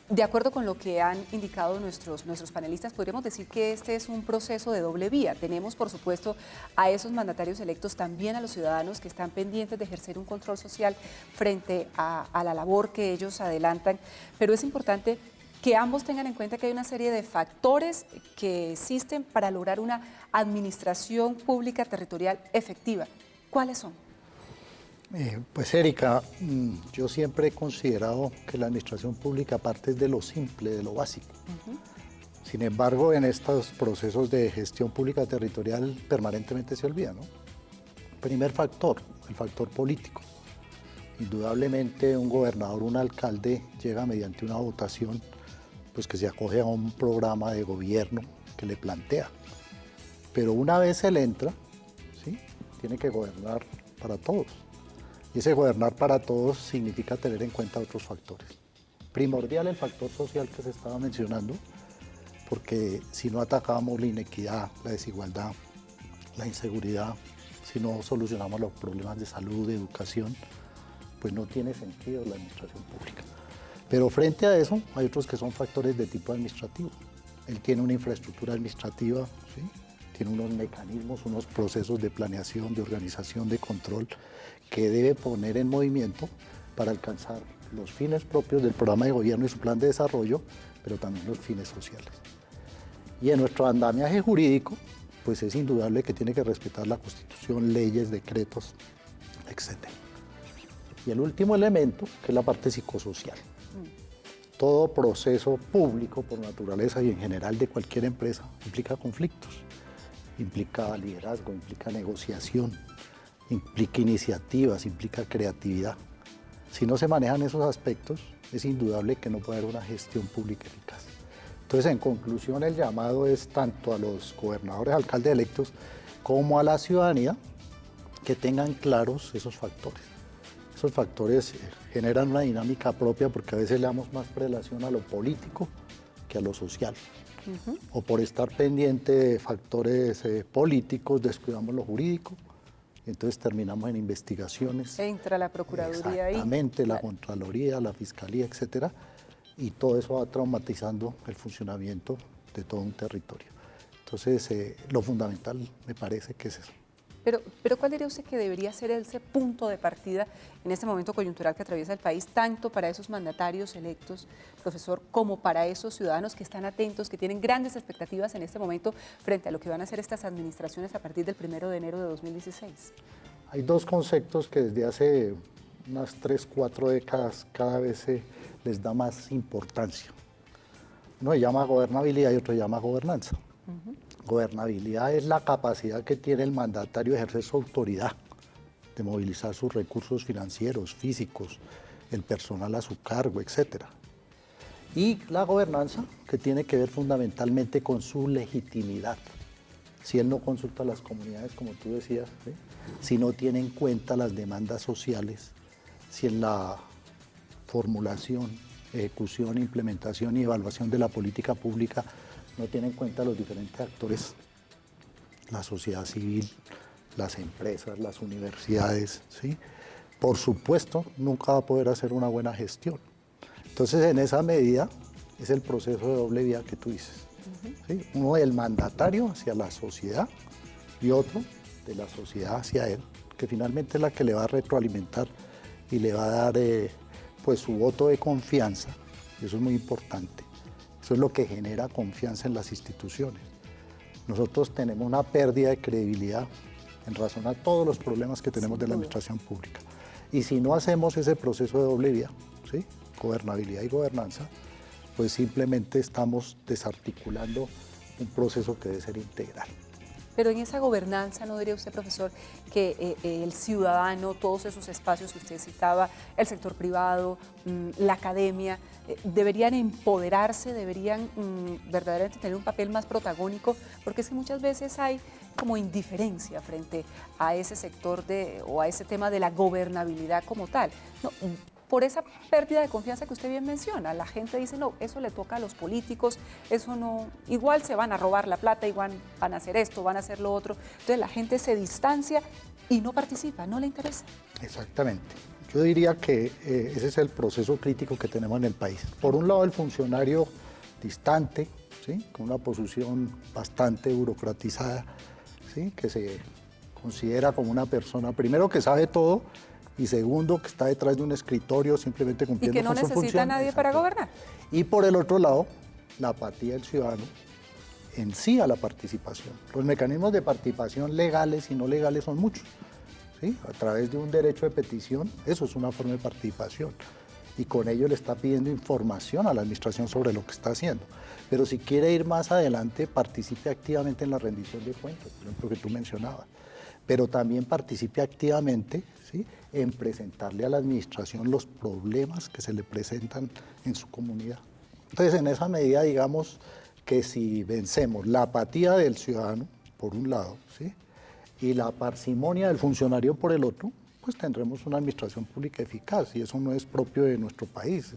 de acuerdo con lo que han indicado nuestros panelistas, podríamos decir que este es un proceso de doble vía. Tenemos, por supuesto, a esos mandatarios electos, también a los ciudadanos que están pendientes de ejercer un control social frente a la labor que ellos adelantan, pero es importante que ambos tengan en cuenta que hay una serie de factores que existen para lograr una administración pública territorial efectiva. ¿Cuáles son? Pues Erika, yo siempre he considerado que la administración pública parte de lo simple, de lo básico. Sin embargo, en estos procesos de gestión pública territorial permanentemente se olvida, ¿no? Primer factor, el factor político. Indudablemente un gobernador, un alcalde llega mediante una votación pues que se acoge a un programa de gobierno que le plantea. Pero una vez él entra, ¿sí?, tiene que gobernar para todos. Y ese gobernar para todos significa tener en cuenta otros factores. Primordial el factor social que se estaba mencionando, porque si no atacamos la inequidad, la desigualdad, la inseguridad, si no solucionamos los problemas de salud, de educación, pues no tiene sentido la administración pública. Pero frente a eso hay otros que son factores de tipo administrativo. Él tiene una infraestructura administrativa, ¿sí? Tiene unos mecanismos, unos procesos de planeación, de organización, de control que debe poner en movimiento para alcanzar los fines propios del programa de gobierno y su plan de desarrollo, pero también los fines sociales. Y en nuestro andamiaje jurídico, pues es indudable que tiene que respetar la Constitución, leyes, decretos, etc. Y el último elemento, que es la parte psicosocial. Todo proceso público, por naturaleza y en general de cualquier empresa, implica conflictos, implica liderazgo, implica negociación, implica iniciativas, implica creatividad. Si no se manejan esos aspectos, es indudable que no puede haber una gestión pública eficaz. Entonces, en conclusión, el llamado es tanto a los gobernadores, alcaldes electos, como a la ciudadanía, que tengan claros esos factores. Esos factores generan una dinámica propia porque a veces le damos más prelación a lo político que a lo social. O por estar pendiente de factores políticos descuidamos lo jurídico, entonces terminamos en investigaciones. Entra la Procuraduría ahí. Exactamente, la Contraloría, la Fiscalía, etcétera, y todo eso va traumatizando el funcionamiento de todo un territorio. Entonces, lo fundamental me parece que es eso. Pero ¿cuál diría usted que debería ser ese punto de partida en este momento coyuntural que atraviesa el país, tanto para esos mandatarios electos, profesor, como para esos ciudadanos que están atentos, que tienen grandes expectativas en este momento frente a lo que van a hacer estas administraciones a partir del 1 de enero de 2016? Hay dos conceptos que desde hace unas 3, 4 décadas cada vez se les da más importancia. Uno se llama gobernabilidad y otro se llama gobernanza. Gobernabilidad es la capacidad que tiene el mandatario de ejercer su autoridad, de movilizar sus recursos financieros, físicos, el personal a su cargo, etc. Y la gobernanza, que tiene que ver fundamentalmente con su legitimidad. Si él no consulta a las comunidades, como tú decías, ¿sí? Si no tiene en cuenta las demandas sociales, si en la formulación, ejecución, implementación y evaluación de la política pública no tiene en cuenta los diferentes actores, la sociedad civil, las empresas, las universidades, ¿sí? Por supuesto, nunca va a poder hacer una buena gestión. Entonces, en esa medida, es el proceso de doble vía que tú dices. ¿Sí? Uno del mandatario hacia la sociedad y otro de la sociedad hacia él, que finalmente es la que le va a retroalimentar y le va a dar pues su voto de confianza, y eso es muy importante. Eso es lo que genera confianza en las instituciones. Nosotros tenemos una pérdida de credibilidad en razón a todos los problemas que tenemos de la administración pública. Y si no hacemos ese proceso de doble vía, ¿sí? Gobernabilidad y gobernanza, pues simplemente estamos desarticulando un proceso que debe ser integral. Pero en esa gobernanza, ¿no diría usted, profesor, que el ciudadano, todos esos espacios que usted citaba, el sector privado, la academia, deberían empoderarse, deberían verdaderamente tener un papel más protagónico? Porque es que muchas veces hay como indiferencia frente a ese sector o a ese tema de la gobernabilidad como tal. No, por esa pérdida de confianza que usted bien menciona, la gente dice, no, eso le toca a los políticos, eso no, igual se van a robar la plata, igual van a hacer esto, van a hacer lo otro. Entonces la gente se distancia y no participa, no le interesa. Exactamente. Yo diría que ese es el proceso crítico que tenemos en el país. Por un lado, el funcionario distante, ¿sí? Con una posición bastante burocratizada, ¿sí? Que se considera como una persona, primero, que sabe todo, y segundo, que está detrás de un escritorio simplemente cumpliendo con su función. Y que no necesita a nadie para gobernar. Y por el otro lado, la apatía del ciudadano en sí a la participación. Los mecanismos de participación legales y no legales son muchos, ¿sí? A través de un derecho de petición, eso es una forma de participación. Y con ello le está pidiendo información a la administración sobre lo que está haciendo. Pero si quiere ir más adelante, participe activamente en la rendición de cuentas, por ejemplo, que tú mencionabas. Pero también participe activamente, ¿sí? En presentarle a la administración los problemas que se le presentan en su comunidad. Entonces, en esa medida, digamos que si vencemos la apatía del ciudadano, por un lado, ¿sí? y la parsimonia del funcionario por el otro, pues tendremos una administración pública eficaz, y eso no es propio de nuestro país.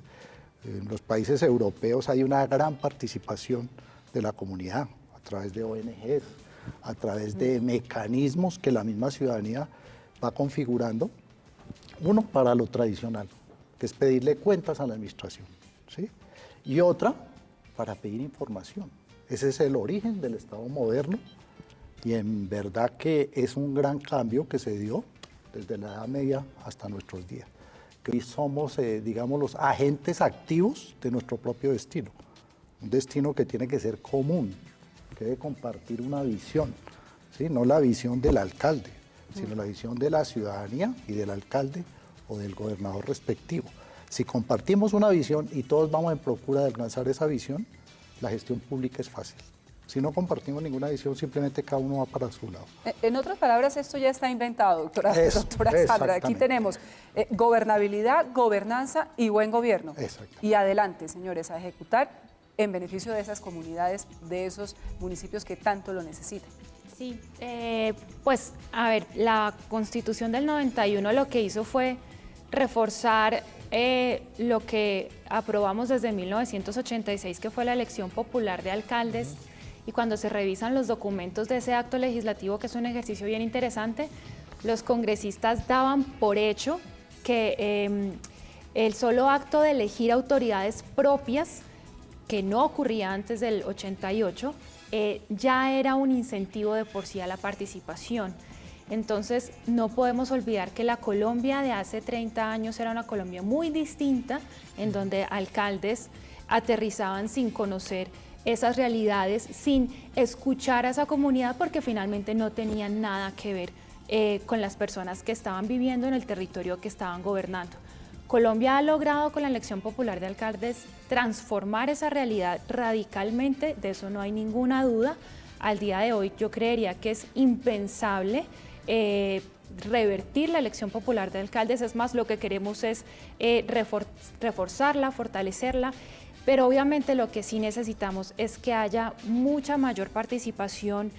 En los países europeos hay una gran participación de la comunidad a través de ONGs, a través de mecanismos que la misma ciudadanía va configurando. Uno, para lo tradicional, que es pedirle cuentas a la administración, ¿sí? Y otra, para pedir información. Ese es el origen del Estado moderno, y en verdad que es un gran cambio que se dio desde la Edad Media hasta nuestros días. Que hoy somos, digamos, los agentes activos de nuestro propio destino. Un destino que tiene que ser común, que debe compartir una visión, ¿sí? No la visión del alcalde, sino la visión de la ciudadanía y del alcalde o del gobernador respectivo. Si compartimos una visión y todos vamos en procura de alcanzar esa visión, la gestión pública es fácil. Si no compartimos ninguna visión, simplemente cada uno va para su lado. En otras palabras, esto ya está inventado, doctora Sandra. Aquí tenemos gobernabilidad, gobernanza y buen gobierno. Y adelante, señores, a ejecutar en beneficio de esas comunidades, de esos municipios que tanto lo necesitan. Sí, pues a ver, la Constitución del 91 lo que hizo fue reforzar lo que aprobamos desde 1986, que fue la elección popular de alcaldes. Y cuando se revisan los documentos de ese acto legislativo, que es un ejercicio bien interesante, los congresistas daban por hecho que el solo acto de elegir autoridades propias, que no ocurría antes del 88, ya era un incentivo de por sí a la participación. Entonces, no podemos olvidar que la Colombia de hace 30 años era una Colombia muy distinta, en donde alcaldes aterrizaban sin conocer esas realidades, sin escuchar a esa comunidad, porque finalmente no tenían nada que ver con las personas que estaban viviendo en el territorio que estaban gobernando. Colombia ha logrado con la elección popular de alcaldes transformar esa realidad radicalmente, de eso no hay ninguna duda. Al día de hoy yo creería que es impensable revertir la elección popular de alcaldes, es más, lo que queremos es reforzarla, fortalecerla. Pero obviamente lo que sí necesitamos es que haya mucha mayor participación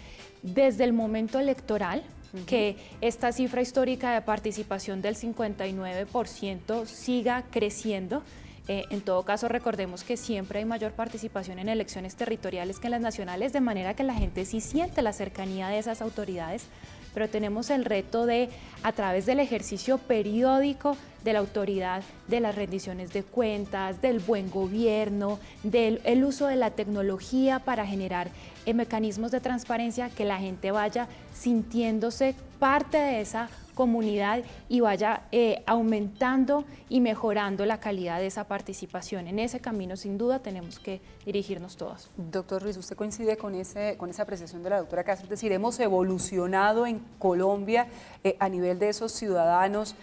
desde el momento electoral, que esta cifra histórica de participación del 59% siga creciendo. En todo caso, recordemos que siempre hay mayor participación en elecciones territoriales que en las nacionales, de manera que la gente sí siente la cercanía de esas autoridades, pero tenemos el reto de, a través del ejercicio periódico de la autoridad, de las rendiciones de cuentas, del buen gobierno, del uso de la tecnología para generar mecanismos de transparencia, que la gente vaya sintiéndose parte de esa comunidad y vaya aumentando y mejorando la calidad de esa participación. En ese camino, sin duda, tenemos que dirigirnos todos. Doctor Ruiz, ¿usted coincide con esa apreciación de la doctora Castro? Es decir, hemos evolucionado en Colombia a nivel de esos ciudadanos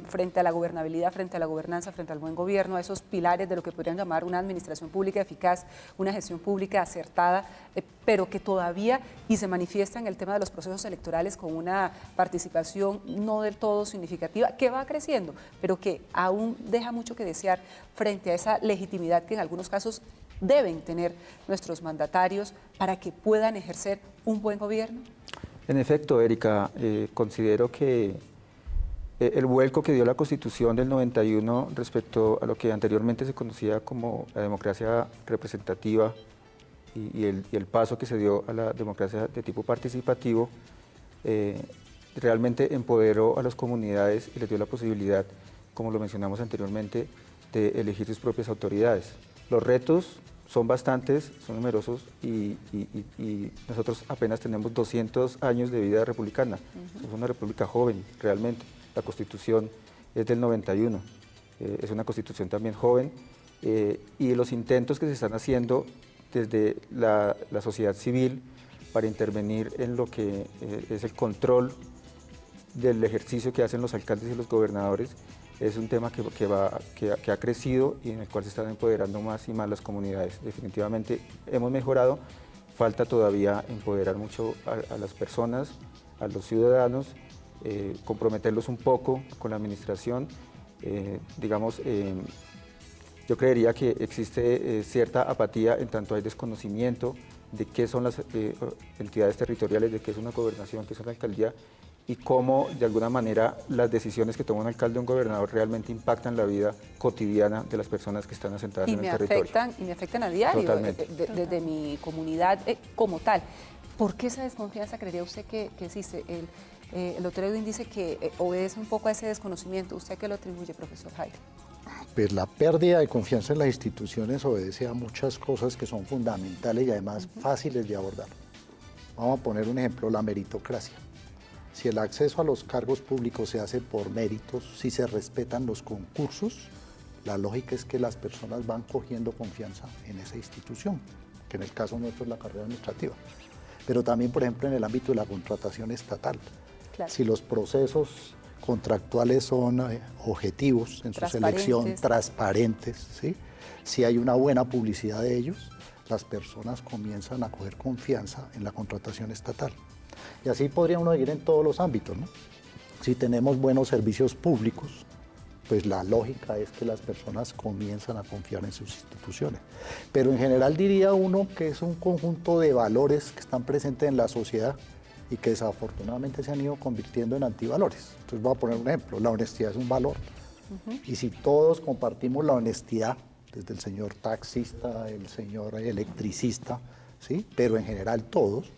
frente a la gobernabilidad, frente a la gobernanza, frente al buen gobierno, a esos pilares de lo que podrían llamar una administración pública eficaz, una gestión pública acertada, pero que todavía, y se manifiesta en el tema de los procesos electorales con una participación no del todo significativa, que va creciendo, pero que aún deja mucho que desear frente a esa legitimidad que en algunos casos deben tener nuestros mandatarios para que puedan ejercer un buen gobierno? En efecto, Erika, considero que el vuelco que dio la Constitución del 91 respecto a lo que anteriormente se conocía como la democracia representativa y el paso que se dio a la democracia de tipo participativo, realmente empoderó a las comunidades y les dio la posibilidad, como lo mencionamos anteriormente, de elegir sus propias autoridades. Los retos son bastantes, son numerosos y nosotros apenas tenemos 200 años de vida republicana. Somos una república joven, realmente. La Constitución es del 91, es una Constitución también joven, y los intentos que se están haciendo desde la sociedad civil para intervenir en lo que es el control del ejercicio que hacen los alcaldes y los gobernadores es un tema que ha crecido y en el cual se están empoderando más y más las comunidades. Definitivamente hemos mejorado, falta todavía empoderar mucho a las personas, a los ciudadanos, comprometerlos un poco con la administración, Yo creería que existe cierta apatía en tanto hay desconocimiento de qué son las entidades territoriales, de qué es una gobernación, qué es una alcaldía, y cómo de alguna manera las decisiones que toma un alcalde o un gobernador realmente impactan la vida cotidiana de las personas que están asentadas en el territorio. Y me afectan a diario, Totalmente. desde mi comunidad como tal. ¿Por qué esa desconfianza creería usted que existe? El doctor Edwin dice que obedece un poco a ese desconocimiento. ¿Usted qué lo atribuye, profesor Jairo? Pues la pérdida de confianza en las instituciones obedece a muchas cosas que son fundamentales y además fáciles de abordar. Vamos a poner un ejemplo, la meritocracia. Si el acceso a los cargos públicos se hace por méritos, si se respetan los concursos, la lógica es que las personas van cogiendo confianza en esa institución, que en el caso nuestro es la carrera administrativa. Pero también, por ejemplo, en el ámbito de la contratación estatal. Claro. Si los procesos contractuales son objetivos en su selección, transparentes, ¿sí? Si hay una buena publicidad de ellos, las personas comienzan a coger confianza en la contratación estatal. Y así podría uno ir en todos los ámbitos, ¿no? Si tenemos buenos servicios públicos, pues la lógica es que las personas comienzan a confiar en sus instituciones. Pero en general diría uno que es un conjunto de valores que están presentes en la sociedad y que desafortunadamente se han ido convirtiendo en antivalores. Entonces voy a poner un ejemplo, la honestidad es un valor. Y si todos compartimos la honestidad, desde el señor taxista, el señor electricista, ¿sí? Pero en general todos,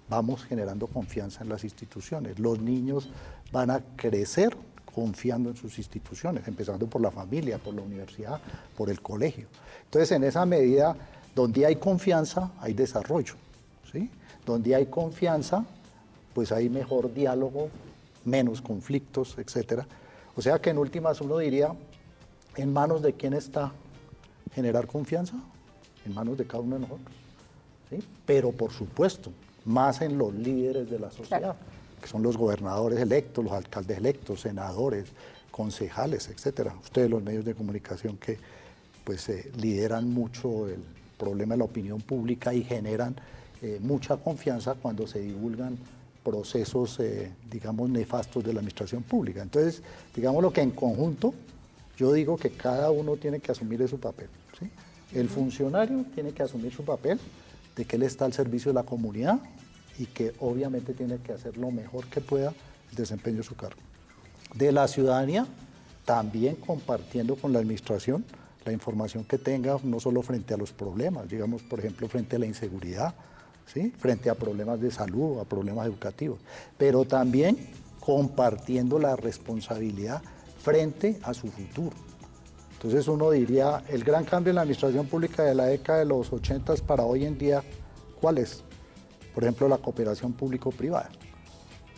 vamos generando confianza en las instituciones. Los niños van a crecer confiando en sus instituciones, empezando por la familia, por la universidad, por el colegio. Entonces, en esa medida, donde hay confianza, hay desarrollo, ¿sí? Donde hay confianza, pues hay mejor diálogo, menos conflictos, etc. O sea que en últimas uno diría, ¿en manos de quién está generar confianza? En manos de cada uno de nosotros, ¿sí? Pero por supuesto, más en los líderes de la sociedad. Claro. Que son los gobernadores electos, los alcaldes electos, senadores, concejales, etcétera. Ustedes, los medios de comunicación que pues lideran mucho el problema de la opinión pública y generan mucha confianza cuando se divulgan procesos, digamos, nefastos de la administración pública. Entonces, digamos lo que en conjunto, yo digo que cada uno tiene que asumir su papel, ¿sí? El funcionario tiene que asumir su papel de que él está al servicio de la comunidad y que obviamente tiene que hacer lo mejor que pueda el desempeño de su cargo. De la ciudadanía, también compartiendo con la administración la información que tenga, no solo frente a los problemas, digamos, por ejemplo, frente a la inseguridad, ¿sí? Frente a problemas de salud, a problemas educativos, pero también compartiendo la responsabilidad frente a su futuro. Entonces uno diría, el gran cambio en la administración pública de la década de los 80 para hoy en día, ¿cuál es? Por ejemplo, la cooperación público-privada.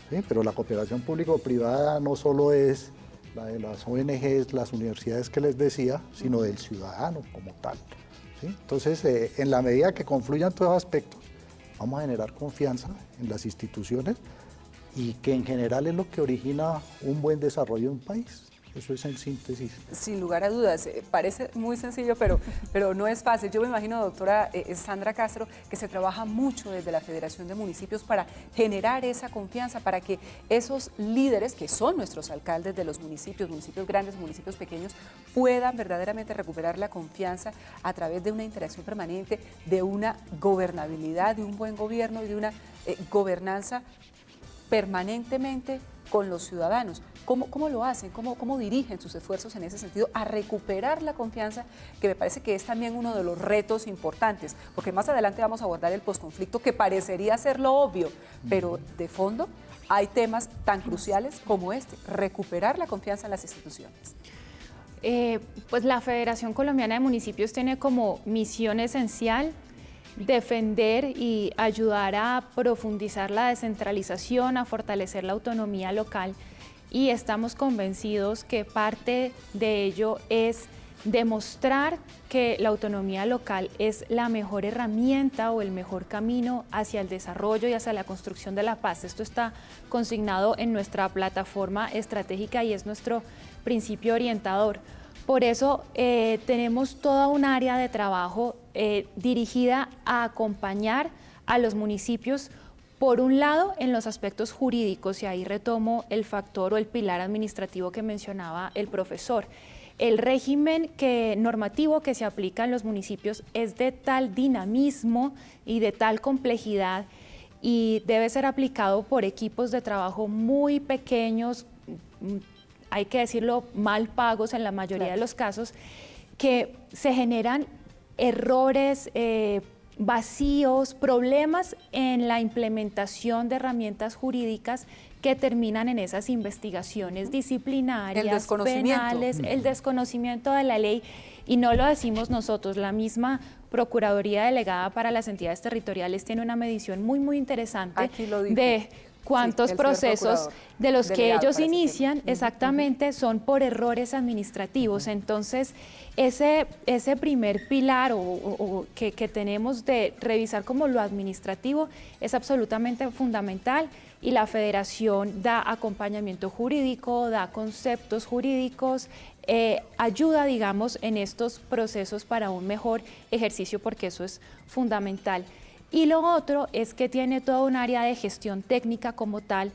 ¿Sí? Pero la cooperación público-privada no solo es la de las ONGs, las universidades que les decía, sino del ciudadano como tal. ¿Sí? Entonces, en la medida que confluyan todos los aspectos, vamos a generar confianza en las instituciones y que en general es lo que origina un buen desarrollo de un país. Eso es en síntesis. Sin lugar a dudas, parece muy sencillo, pero no es fácil. Yo me imagino, doctora Sandra Castro, que se trabaja mucho desde la Federación de Municipios para generar esa confianza, para que esos líderes, que son nuestros alcaldes de los municipios, municipios grandes, municipios pequeños, puedan verdaderamente recuperar la confianza a través de una interacción permanente, de una gobernabilidad, de un buen gobierno y de una gobernanza permanentemente con los ciudadanos. ¿Cómo lo hacen? ¿Cómo dirigen sus esfuerzos en ese sentido a recuperar la confianza? Que me parece que es también uno de los retos importantes, porque más adelante vamos a abordar el posconflicto, que parecería ser lo obvio, pero de fondo hay temas tan cruciales como este, recuperar la confianza en las instituciones. Pues la Federación Colombiana de Municipios tiene como misión esencial defender y ayudar a profundizar la descentralización, a fortalecer la autonomía local, y estamos convencidos que parte de ello es demostrar que la autonomía local es la mejor herramienta o el mejor camino hacia el desarrollo y hacia la construcción de la paz. Esto está consignado en nuestra plataforma estratégica y es nuestro principio orientador. Por eso tenemos toda un área de trabajo dirigida a acompañar a los municipios, por un lado, en los aspectos jurídicos, y ahí retomo el factor o el pilar administrativo que mencionaba el profesor. el régimen normativo que se aplica en los municipios es de tal dinamismo y de tal complejidad y debe ser aplicado por equipos de trabajo muy pequeños, hay que decirlo, mal pagos en la mayoría de los casos, que se generan errores, vacíos, problemas en la implementación de herramientas jurídicas que terminan en esas investigaciones disciplinarias, penales, el desconocimiento de la ley. Y no lo decimos nosotros, la misma Procuraduría Delegada para las Entidades Territoriales tiene una medición muy interesante de cuántos procesos de los que ellos inician exactamente son por errores administrativos. Entonces, ese primer pilar que tenemos de revisar como lo administrativo es absolutamente fundamental y la Federación da acompañamiento jurídico, da conceptos jurídicos, ayuda, digamos, en estos procesos para un mejor ejercicio porque eso es fundamental. Y lo otro es que tiene toda un área de gestión técnica como tal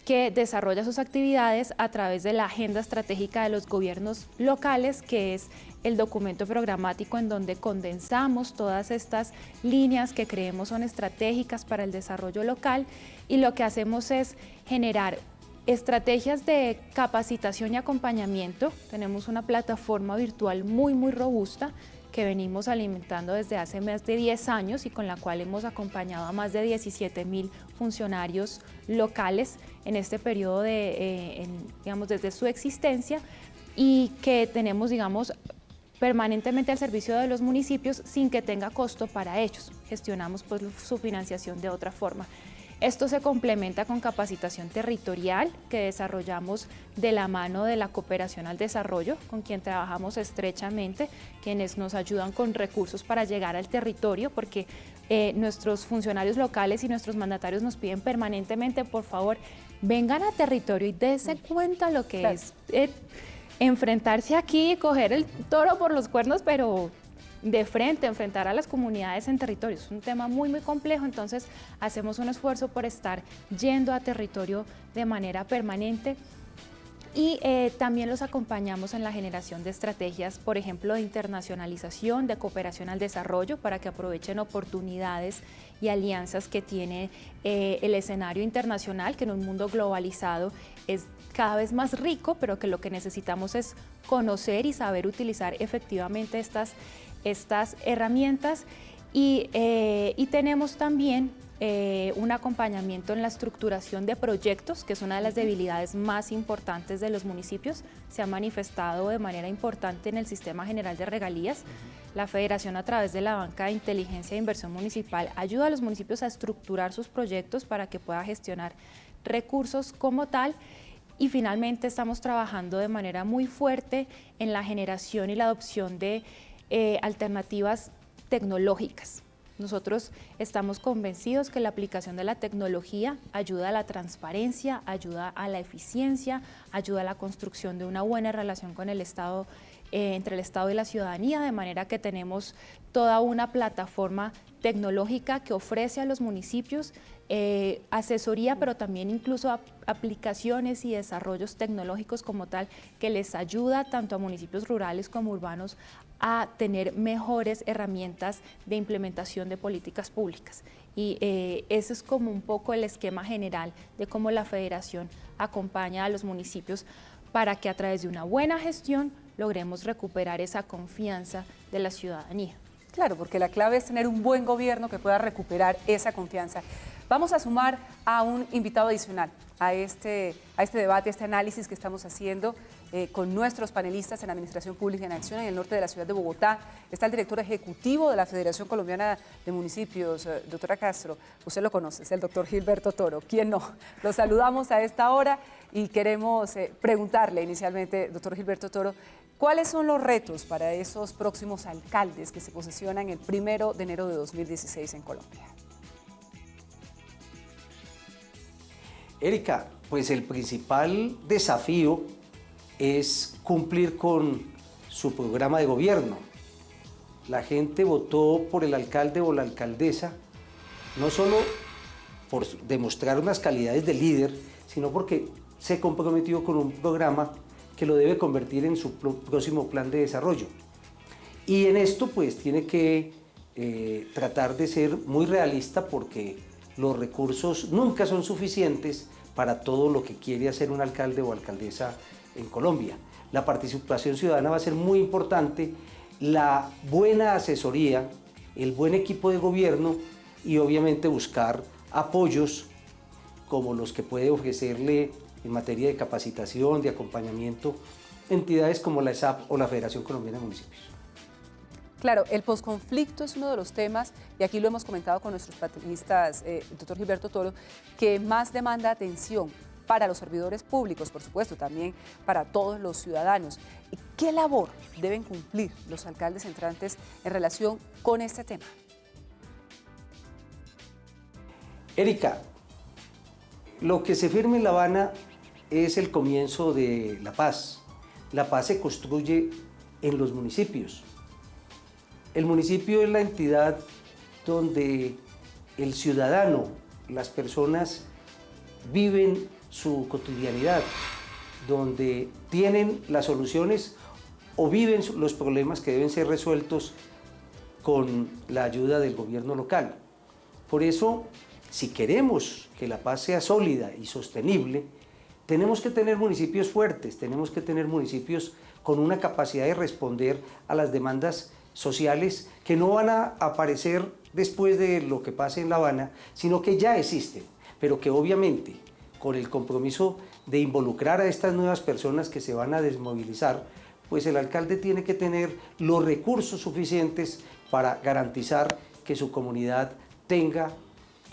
que desarrolla sus actividades a través de la Agenda Estratégica de los Gobiernos Locales, que es el documento programático en donde condensamos todas estas líneas que creemos son estratégicas para el desarrollo local y lo que hacemos es generar estrategias de capacitación y acompañamiento. Tenemos una plataforma virtual muy robusta que venimos alimentando desde hace más de 10 años y con la cual hemos acompañado a más de 17.000 funcionarios locales en este periodo digamos, desde su existencia y que tenemos, digamos, permanentemente al servicio de los municipios sin que tenga costo para ellos. Gestionamos pues su financiación de otra forma. Esto se complementa con capacitación territorial que desarrollamos de la mano de la Cooperación al Desarrollo, con quien trabajamos estrechamente, quienes nos ayudan con recursos para llegar al territorio, porque nuestros funcionarios locales y nuestros mandatarios nos piden permanentemente, por favor, vengan a territorio y dense cuenta lo que es enfrentarse aquí y coger el toro por los cuernos, pero de frente, enfrentar a las comunidades en territorio. Es un tema muy complejo, entonces hacemos un esfuerzo por estar yendo a territorio de manera permanente y también los acompañamos en la generación de estrategias, por ejemplo, de internacionalización, de cooperación al desarrollo, para que aprovechen oportunidades y alianzas que tiene el escenario internacional, que en un mundo globalizado es cada vez más rico, pero que lo que necesitamos es conocer y saber utilizar efectivamente estas herramientas y tenemos también un acompañamiento en la estructuración de proyectos, que es una de las debilidades más importantes de los municipios. Se ha manifestado de manera importante en el Sistema General de Regalías. La Federación, a través de la Banca de Inteligencia e Inversión Municipal, ayuda a los municipios a estructurar sus proyectos para que pueda gestionar recursos como tal. Y finalmente estamos trabajando de manera muy fuerte en la generación y la adopción de alternativas tecnológicas. Nosotros estamos convencidos que la aplicación de la tecnología ayuda a la transparencia, ayuda a la eficiencia, ayuda a la construcción de una buena relación con el Estado, entre el Estado y la ciudadanía, de manera que tenemos toda una plataforma tecnológica que ofrece a los municipios asesoría, pero también incluso aplicaciones y desarrollos tecnológicos como tal, que les ayuda tanto a municipios rurales como urbanos a tener mejores herramientas de implementación de políticas públicas. Y ese es como un poco el esquema general de cómo la Federación acompaña a los municipios para que a través de una buena gestión logremos recuperar esa confianza de la ciudadanía. Claro, porque la clave es tener un buen gobierno que pueda recuperar esa confianza. Vamos a sumar a un invitado adicional a este debate, a este análisis que estamos haciendo con nuestros panelistas en Administración Pública en Acción en el norte de la ciudad de Bogotá. Está el director ejecutivo de la Federación Colombiana de Municipios, doctora Castro. Usted lo conoce, es el doctor Gilberto Toro. ¿Quién no? Lo saludamos a esta hora y queremos preguntarle inicialmente, doctor Gilberto Toro, ¿cuáles son los retos para esos próximos alcaldes que se posesionan el 1 de enero de 2016 en Colombia? Erika, pues el principal desafío es cumplir con su programa de gobierno. La gente votó por el alcalde o la alcaldesa no solo por demostrar unas calidades de líder, sino porque se comprometió con un programa que lo debe convertir en su próximo plan de desarrollo. Y en esto pues tiene que tratar de ser muy realista porque los recursos nunca son suficientes para todo lo que quiere hacer un alcalde o alcaldesa en Colombia. La participación ciudadana va a ser muy importante, la buena asesoría, el buen equipo de gobierno y obviamente buscar apoyos como los que puede ofrecerle en materia de capacitación, de acompañamiento, entidades como la ESAP o la Federación Colombiana de Municipios. Claro, el posconflicto es uno de los temas, y aquí lo hemos comentado con nuestros panelistas, doctor Gilberto Toro, que más demanda atención para los servidores públicos, por supuesto, también para todos los ciudadanos. ¿Qué labor deben cumplir los alcaldes entrantes en relación con este tema? Erika, lo que se firma en La Habana es el comienzo de la paz. La paz se construye en los municipios. El municipio es la entidad donde el ciudadano, las personas viven su cotidianidad, donde tienen las soluciones o viven los problemas que deben ser resueltos con la ayuda del gobierno local. Por eso, si queremos que la paz sea sólida y sostenible, tenemos que tener municipios fuertes, tenemos que tener municipios con una capacidad de responder a las demandas sociales que no van a aparecer después de lo que pase en La Habana, sino que ya existen, pero que obviamente con el compromiso de involucrar a estas nuevas personas que se van a desmovilizar, pues el alcalde tiene que tener los recursos suficientes para garantizar que su comunidad tenga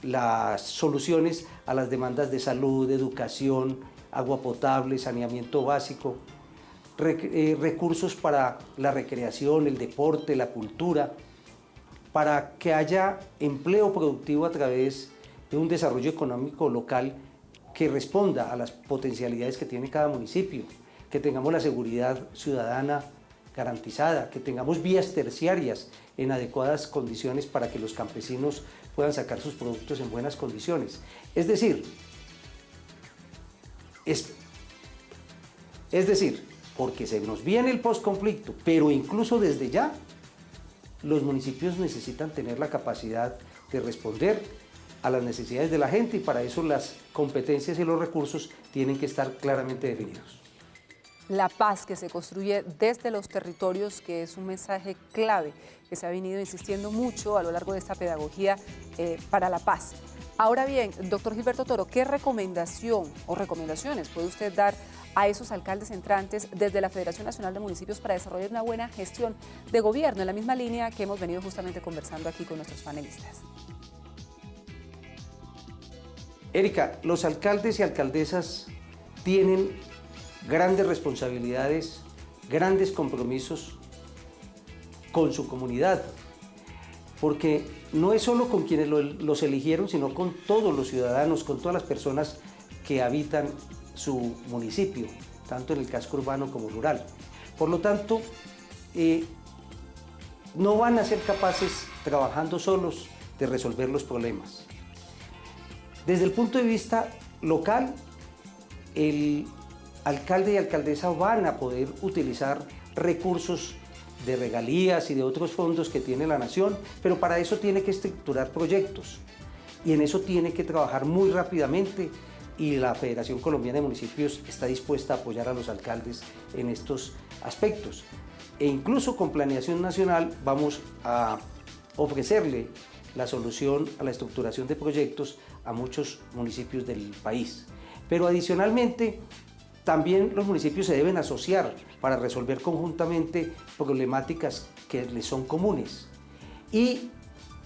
las soluciones a las demandas de salud, educación, agua potable, saneamiento básico, recursos para la recreación, el deporte, la cultura, para que haya empleo productivo a través de un desarrollo económico local que responda a las potencialidades que tiene cada municipio, que tengamos la seguridad ciudadana garantizada, que tengamos vías terciarias en adecuadas condiciones para que los campesinos puedan sacar sus productos en buenas condiciones. Es decir, porque se nos viene el posconflicto, pero incluso desde ya, los municipios necesitan tener la capacidad de responder a las necesidades de la gente y para eso las competencias y los recursos tienen que estar claramente definidos. La paz que se construye desde los territorios, que es un mensaje clave que se ha venido insistiendo mucho a lo largo de esta pedagogía para la paz. Ahora bien, doctor Gilberto Toro, ¿qué recomendación o recomendaciones puede usted dar a esos alcaldes entrantes desde la Federación Nacional de Municipios para desarrollar una buena gestión de gobierno en la misma línea que hemos venido justamente conversando aquí con nuestros panelistas? Erika, los alcaldes y alcaldesas tienen grandes responsabilidades, grandes compromisos con su comunidad, porque no es solo con quienes los eligieron, sino con todos los ciudadanos, con todas las personas que habitan su municipio, tanto en el casco urbano como rural. Por lo tanto, no van a ser capaces, trabajando solos, de resolver los problemas. Desde el punto de vista local, el alcalde y alcaldesa van a poder utilizar recursos de regalías y de otros fondos que tiene la nación, pero para eso tiene que estructurar proyectos y en eso tiene que trabajar muy rápidamente y la Federación Colombiana de Municipios está dispuesta a apoyar a los alcaldes en estos aspectos. E incluso con Planeación Nacional vamos a ofrecerle la solución a la estructuración de proyectos a muchos municipios del país. Pero adicionalmente, también los municipios se deben asociar para resolver conjuntamente problemáticas que les son comunes. Y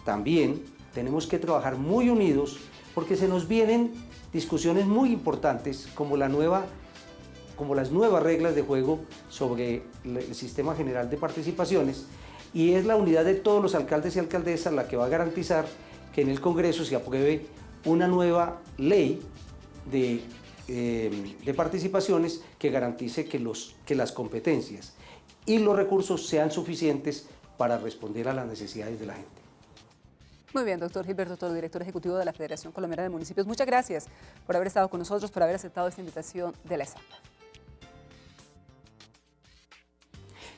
también tenemos que trabajar muy unidos porque se nos vienen discusiones muy importantes como las nuevas reglas de juego sobre el Sistema General de Participaciones y es la unidad de todos los alcaldes y alcaldesas la que va a garantizar que en el Congreso se apruebe una nueva ley de participaciones que garantice que las competencias y los recursos sean suficientes para responder a las necesidades de la gente. Muy bien, doctor Gilberto Toro, director ejecutivo de la Federación Colombiana de Municipios. Muchas gracias por haber estado con nosotros, por haber aceptado esta invitación de la ESAP.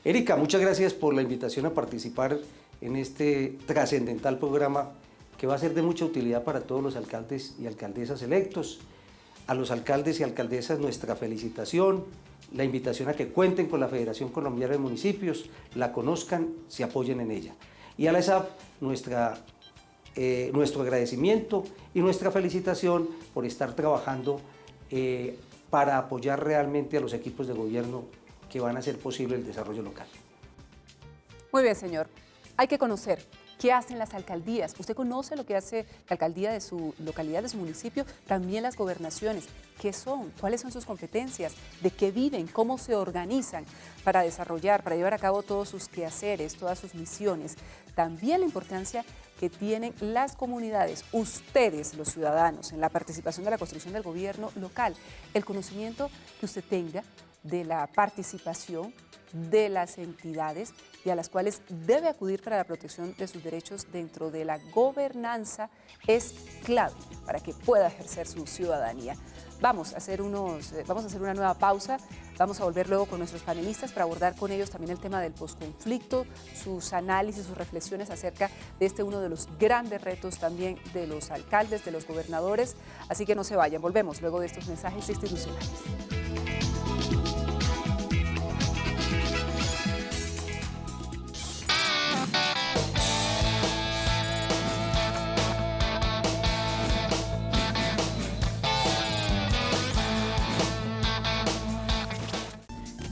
Erika, muchas gracias por la invitación a participar en este trascendental programa que va a ser de mucha utilidad para todos los alcaldes y alcaldesas electos. A los alcaldes y alcaldesas nuestra felicitación, la invitación a que cuenten con la Federación Colombiana de Municipios, la conozcan, se apoyen en ella. Y a la ESAP nuestro agradecimiento y nuestra felicitación por estar trabajando para apoyar realmente a los equipos de gobierno que van a hacer posible el desarrollo local. Muy bien, señor. Hay que conocer qué hacen las alcaldías. Usted conoce lo que hace la alcaldía de su localidad, de su municipio, también las gobernaciones. ¿Qué son? ¿Cuáles son sus competencias? ¿De qué viven? ¿Cómo se organizan para desarrollar, para llevar a cabo todos sus quehaceres, todas sus misiones? También la importancia que tienen las comunidades, ustedes, los ciudadanos, en la participación de la construcción del gobierno local. El conocimiento que usted tenga de la participación de las entidades y a las cuales debe acudir para la protección de sus derechos dentro de la gobernanza es clave para que pueda ejercer su ciudadanía. Vamos a hacer una nueva pausa, vamos a volver luego con nuestros panelistas para abordar con ellos también el tema del posconflicto, sus análisis, sus reflexiones acerca de uno de los grandes retos también de los alcaldes, de los gobernadores. Así que no se vayan, volvemos luego de estos mensajes institucionales.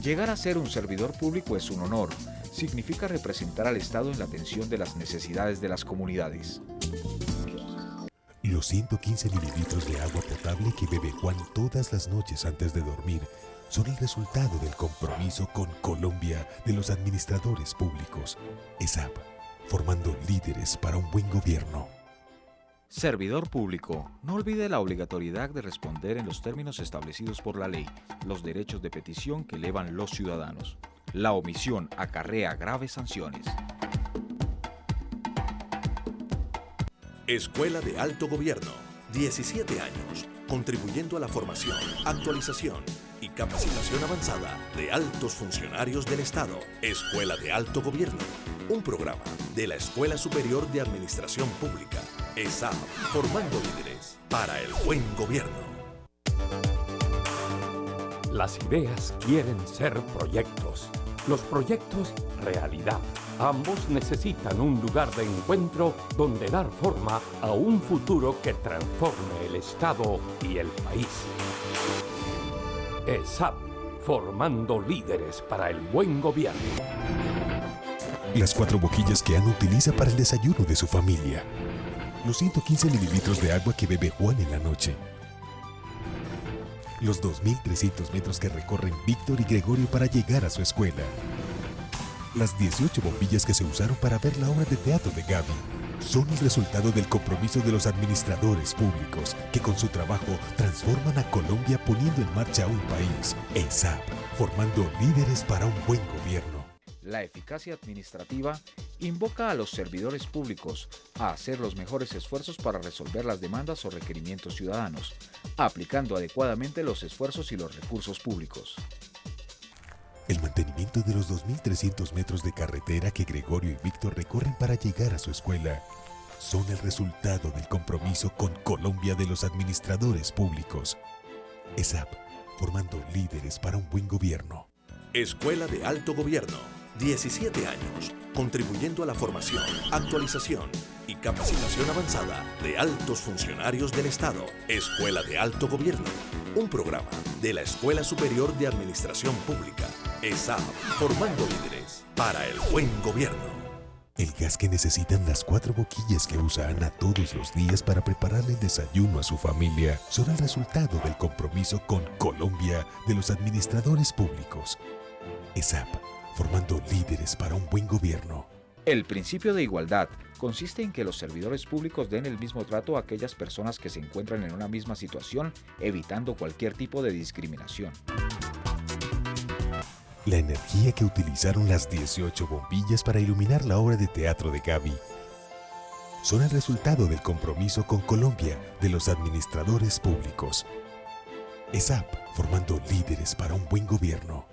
Llegar a ser un servidor público es un honor. Significa representar al Estado en la atención de las necesidades de las comunidades. Los 115 mililitros de agua potable que bebe Juan todas las noches antes de dormir son el resultado del compromiso con Colombia de los administradores públicos. ESAP, formando líderes para un buen gobierno. Servidor público, no olvide la obligatoriedad de responder en los términos establecidos por la ley, los derechos de petición que elevan los ciudadanos. La omisión acarrea graves sanciones. Escuela de Alto Gobierno, 17 años, contribuyendo a la formación, actualización y capacitación avanzada de altos funcionarios del Estado. Escuela de Alto Gobierno, un programa de la Escuela Superior de Administración Pública. ESAP, formando líderes para el buen gobierno. Las ideas quieren ser proyectos. Los proyectos, realidad. Ambos necesitan un lugar de encuentro donde dar forma a un futuro que transforme el Estado y el país. ESAP, formando líderes para el buen gobierno. Las 4 boquillas que Ana utiliza para el desayuno de su familia. Los 115 mililitros de agua que bebe Juan en la noche. Los 2.300 metros que recorren Víctor y Gregorio para llegar a su escuela. Las 18 bombillas que se usaron para ver la obra de teatro de Gaby son el resultado del compromiso de los administradores públicos que con su trabajo transforman a Colombia poniendo en marcha un país. ESAP, formando líderes para un buen gobierno. La eficacia administrativa invoca a los servidores públicos a hacer los mejores esfuerzos para resolver las demandas o requerimientos ciudadanos, aplicando adecuadamente los esfuerzos y los recursos públicos. El mantenimiento de los 2.300 metros de carretera que Gregorio y Víctor recorren para llegar a su escuela son el resultado del compromiso con Colombia de los administradores públicos. ESAP, formando líderes para un buen gobierno. Escuela de Alto Gobierno, 17 años, contribuyendo a la formación, actualización y capacitación avanzada de altos funcionarios del Estado. Escuela de Alto Gobierno, un programa de la Escuela Superior de Administración Pública. ESAP, formando líderes para el buen gobierno. El gas que necesitan las 4 boquillas que usa Ana todos los días para prepararle el desayuno a su familia son el resultado del compromiso con Colombia de los administradores públicos. ESAP, formando líderes para un buen gobierno. El principio de igualdad consiste en que los servidores públicos den el mismo trato a aquellas personas que se encuentran en una misma situación, evitando cualquier tipo de discriminación. La energía que utilizaron las 18 bombillas para iluminar la obra de teatro de Gaby son el resultado del compromiso con Colombia de los administradores públicos. ESAP, formando líderes para un buen gobierno.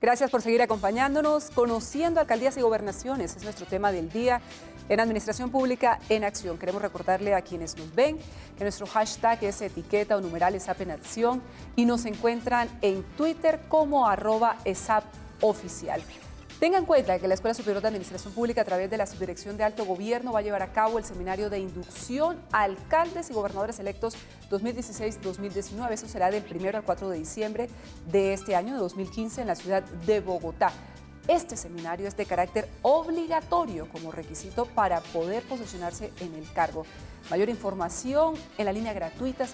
Gracias por seguir acompañándonos, conociendo alcaldías y gobernaciones. Es nuestro tema del día en Administración Pública en Acción. Queremos recordarle a quienes nos ven que nuestro hashtag es etiqueta o numeral ESAP en acción y nos encuentran en Twitter como @ESAPoficial. Tengan en cuenta que la Escuela Superior de Administración Pública, a través de la Subdirección de Alto Gobierno, va a llevar a cabo el seminario de inducción a alcaldes y gobernadores electos 2016-2019. Eso será del 1 al 4 de diciembre de este año, de 2015, en la ciudad de Bogotá. Este seminario es de carácter obligatorio como requisito para poder posesionarse en el cargo. Mayor información en la línea gratuita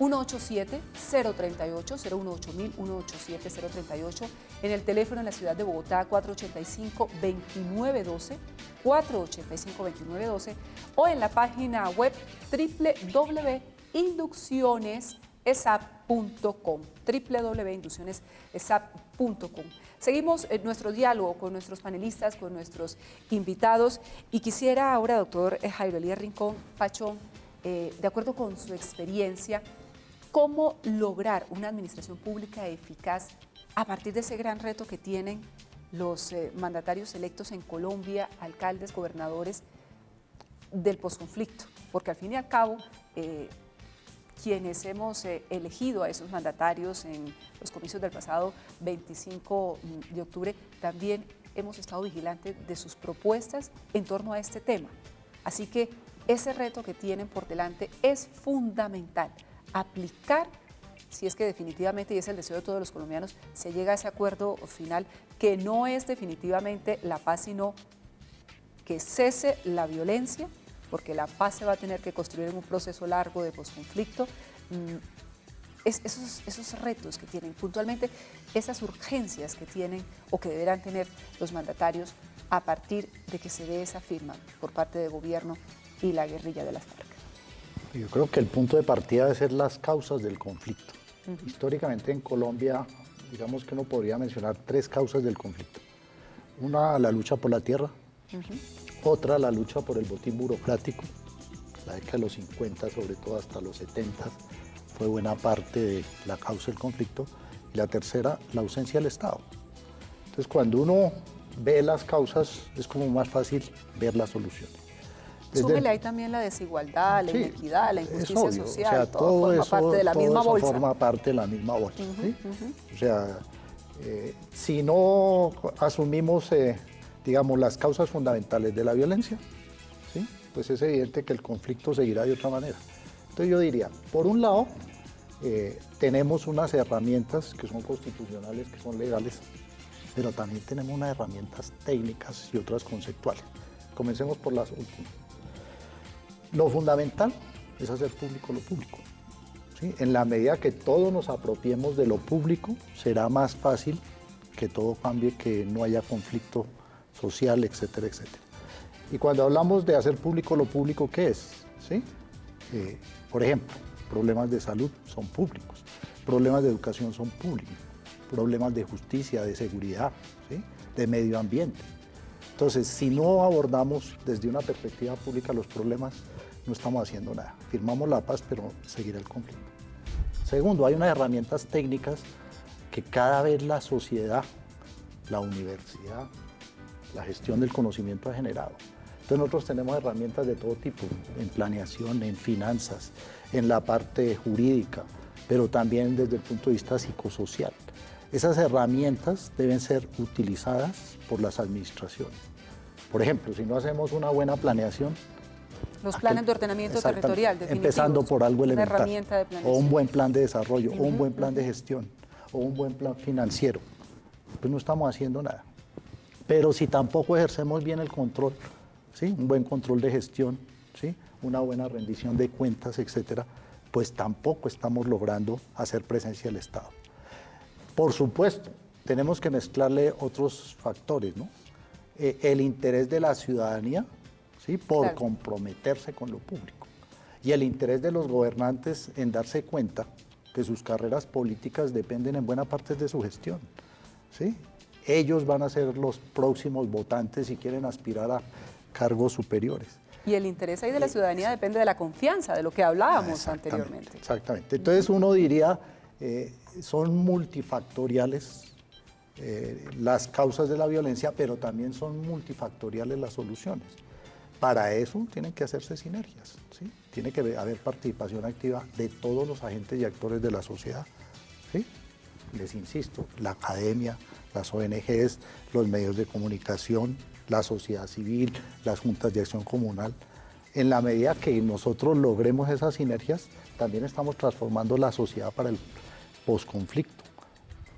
018-187-038, 018-187-038, en el teléfono en la ciudad de Bogotá 485-2912, 485-2912, o en la página web www.induccionesesap.com, www.induccionesesap.com. Seguimos nuestro diálogo con nuestros panelistas, con nuestros invitados, y quisiera ahora, doctor Jairo Elías Rincón Pachón, de acuerdo con su experiencia, ¿cómo lograr una administración pública eficaz a partir de ese gran reto que tienen los mandatarios electos en Colombia, alcaldes, gobernadores, del posconflicto? Porque al fin y al cabo, quienes hemos elegido a esos mandatarios en los comicios del pasado 25 de octubre, también hemos estado vigilantes de sus propuestas en torno a este tema. Así que ese reto que tienen por delante es fundamental. Aplicar, si es que definitivamente, y es el deseo de todos los colombianos, se llega a ese acuerdo final, que no es definitivamente la paz, sino que cese la violencia, porque la paz se va a tener que construir en un proceso largo de posconflicto. Esos retos que tienen puntualmente, esas urgencias que tienen o que deberán tener los mandatarios a partir de que se dé esa firma por parte del gobierno y la guerrilla de las FARC. Yo creo que el punto de partida debe ser las causas del conflicto. Históricamente en Colombia, digamos que uno podría mencionar 3 causas del conflicto. Una, la lucha por la tierra. Otra, la lucha por el botín burocrático. La década de los 50, sobre todo hasta los 70, fue buena parte de la causa del conflicto. Y la tercera, la ausencia del Estado. Entonces, cuando uno ve las causas, es como más fácil ver la solución. Súmele ahí también la desigualdad, la inequidad, la injusticia social, o sea, todo forma parte de la misma bolsa. Forma parte de la misma bolsa. ¿Sí? O sea, si no asumimos, digamos, las causas fundamentales de la violencia, ¿sí? Pues es evidente que el conflicto seguirá de otra manera. Entonces yo diría, por un lado, tenemos unas herramientas que son constitucionales, que son legales, pero también tenemos unas herramientas técnicas y otras conceptuales. Comencemos por las últimas. Lo fundamental es hacer público lo público. ¿Sí? En la medida que todos nos apropiemos de lo público, será más fácil que todo cambie, que no haya conflicto social, etcétera, etcétera. Y cuando hablamos de hacer público lo público, ¿qué es? ¿Sí? Por ejemplo, problemas de salud son públicos, problemas de educación son públicos, problemas de justicia, de seguridad, ¿sí? De medio ambiente. Entonces, si no abordamos desde una perspectiva pública los problemas, no estamos haciendo nada. Firmamos la paz, pero seguirá el conflicto. Segundo, hay unas herramientas técnicas que cada vez la sociedad, la universidad, la gestión del conocimiento ha generado. Entonces nosotros tenemos herramientas de todo tipo, en planeación, en finanzas, en la parte jurídica, pero también desde el punto de vista psicosocial. Esas herramientas deben ser utilizadas por las administraciones. Por ejemplo, si no hacemos una buena planeación, los planes de ordenamiento territorial, definitivos. Empezando por algo elemental, una herramienta de planeación. O un buen plan de desarrollo, o un buen plan de gestión, o un buen plan financiero, pues no estamos haciendo nada. Pero si tampoco ejercemos bien el control, ¿sí? Un buen control de gestión, ¿sí? Una buena rendición de cuentas, etcétera, pues tampoco estamos logrando hacer presencia del Estado. Por supuesto, tenemos que mezclarle otros factores, ¿no? El interés de la ciudadanía, ¿sí? Por comprometerse con lo público, y el interés de los gobernantes en darse cuenta que sus carreras políticas dependen en buena parte de su gestión, ¿sí? Ellos van a ser los próximos votantes si quieren aspirar a cargos superiores. Y el interés ahí de la ciudadanía depende de la confianza, de lo que hablábamos anteriormente. Exactamente. Entonces uno diría, son multifactoriales, las causas de la violencia, pero también son multifactoriales las soluciones. Para eso tienen que hacerse sinergias, ¿sí? Tiene que haber participación activa de todos los agentes y actores de la sociedad, ¿sí? Les insisto, la academia, las ONGs, los medios de comunicación, la sociedad civil, las juntas de acción comunal. En la medida que nosotros logremos esas sinergias, también estamos transformando la sociedad para el posconflicto.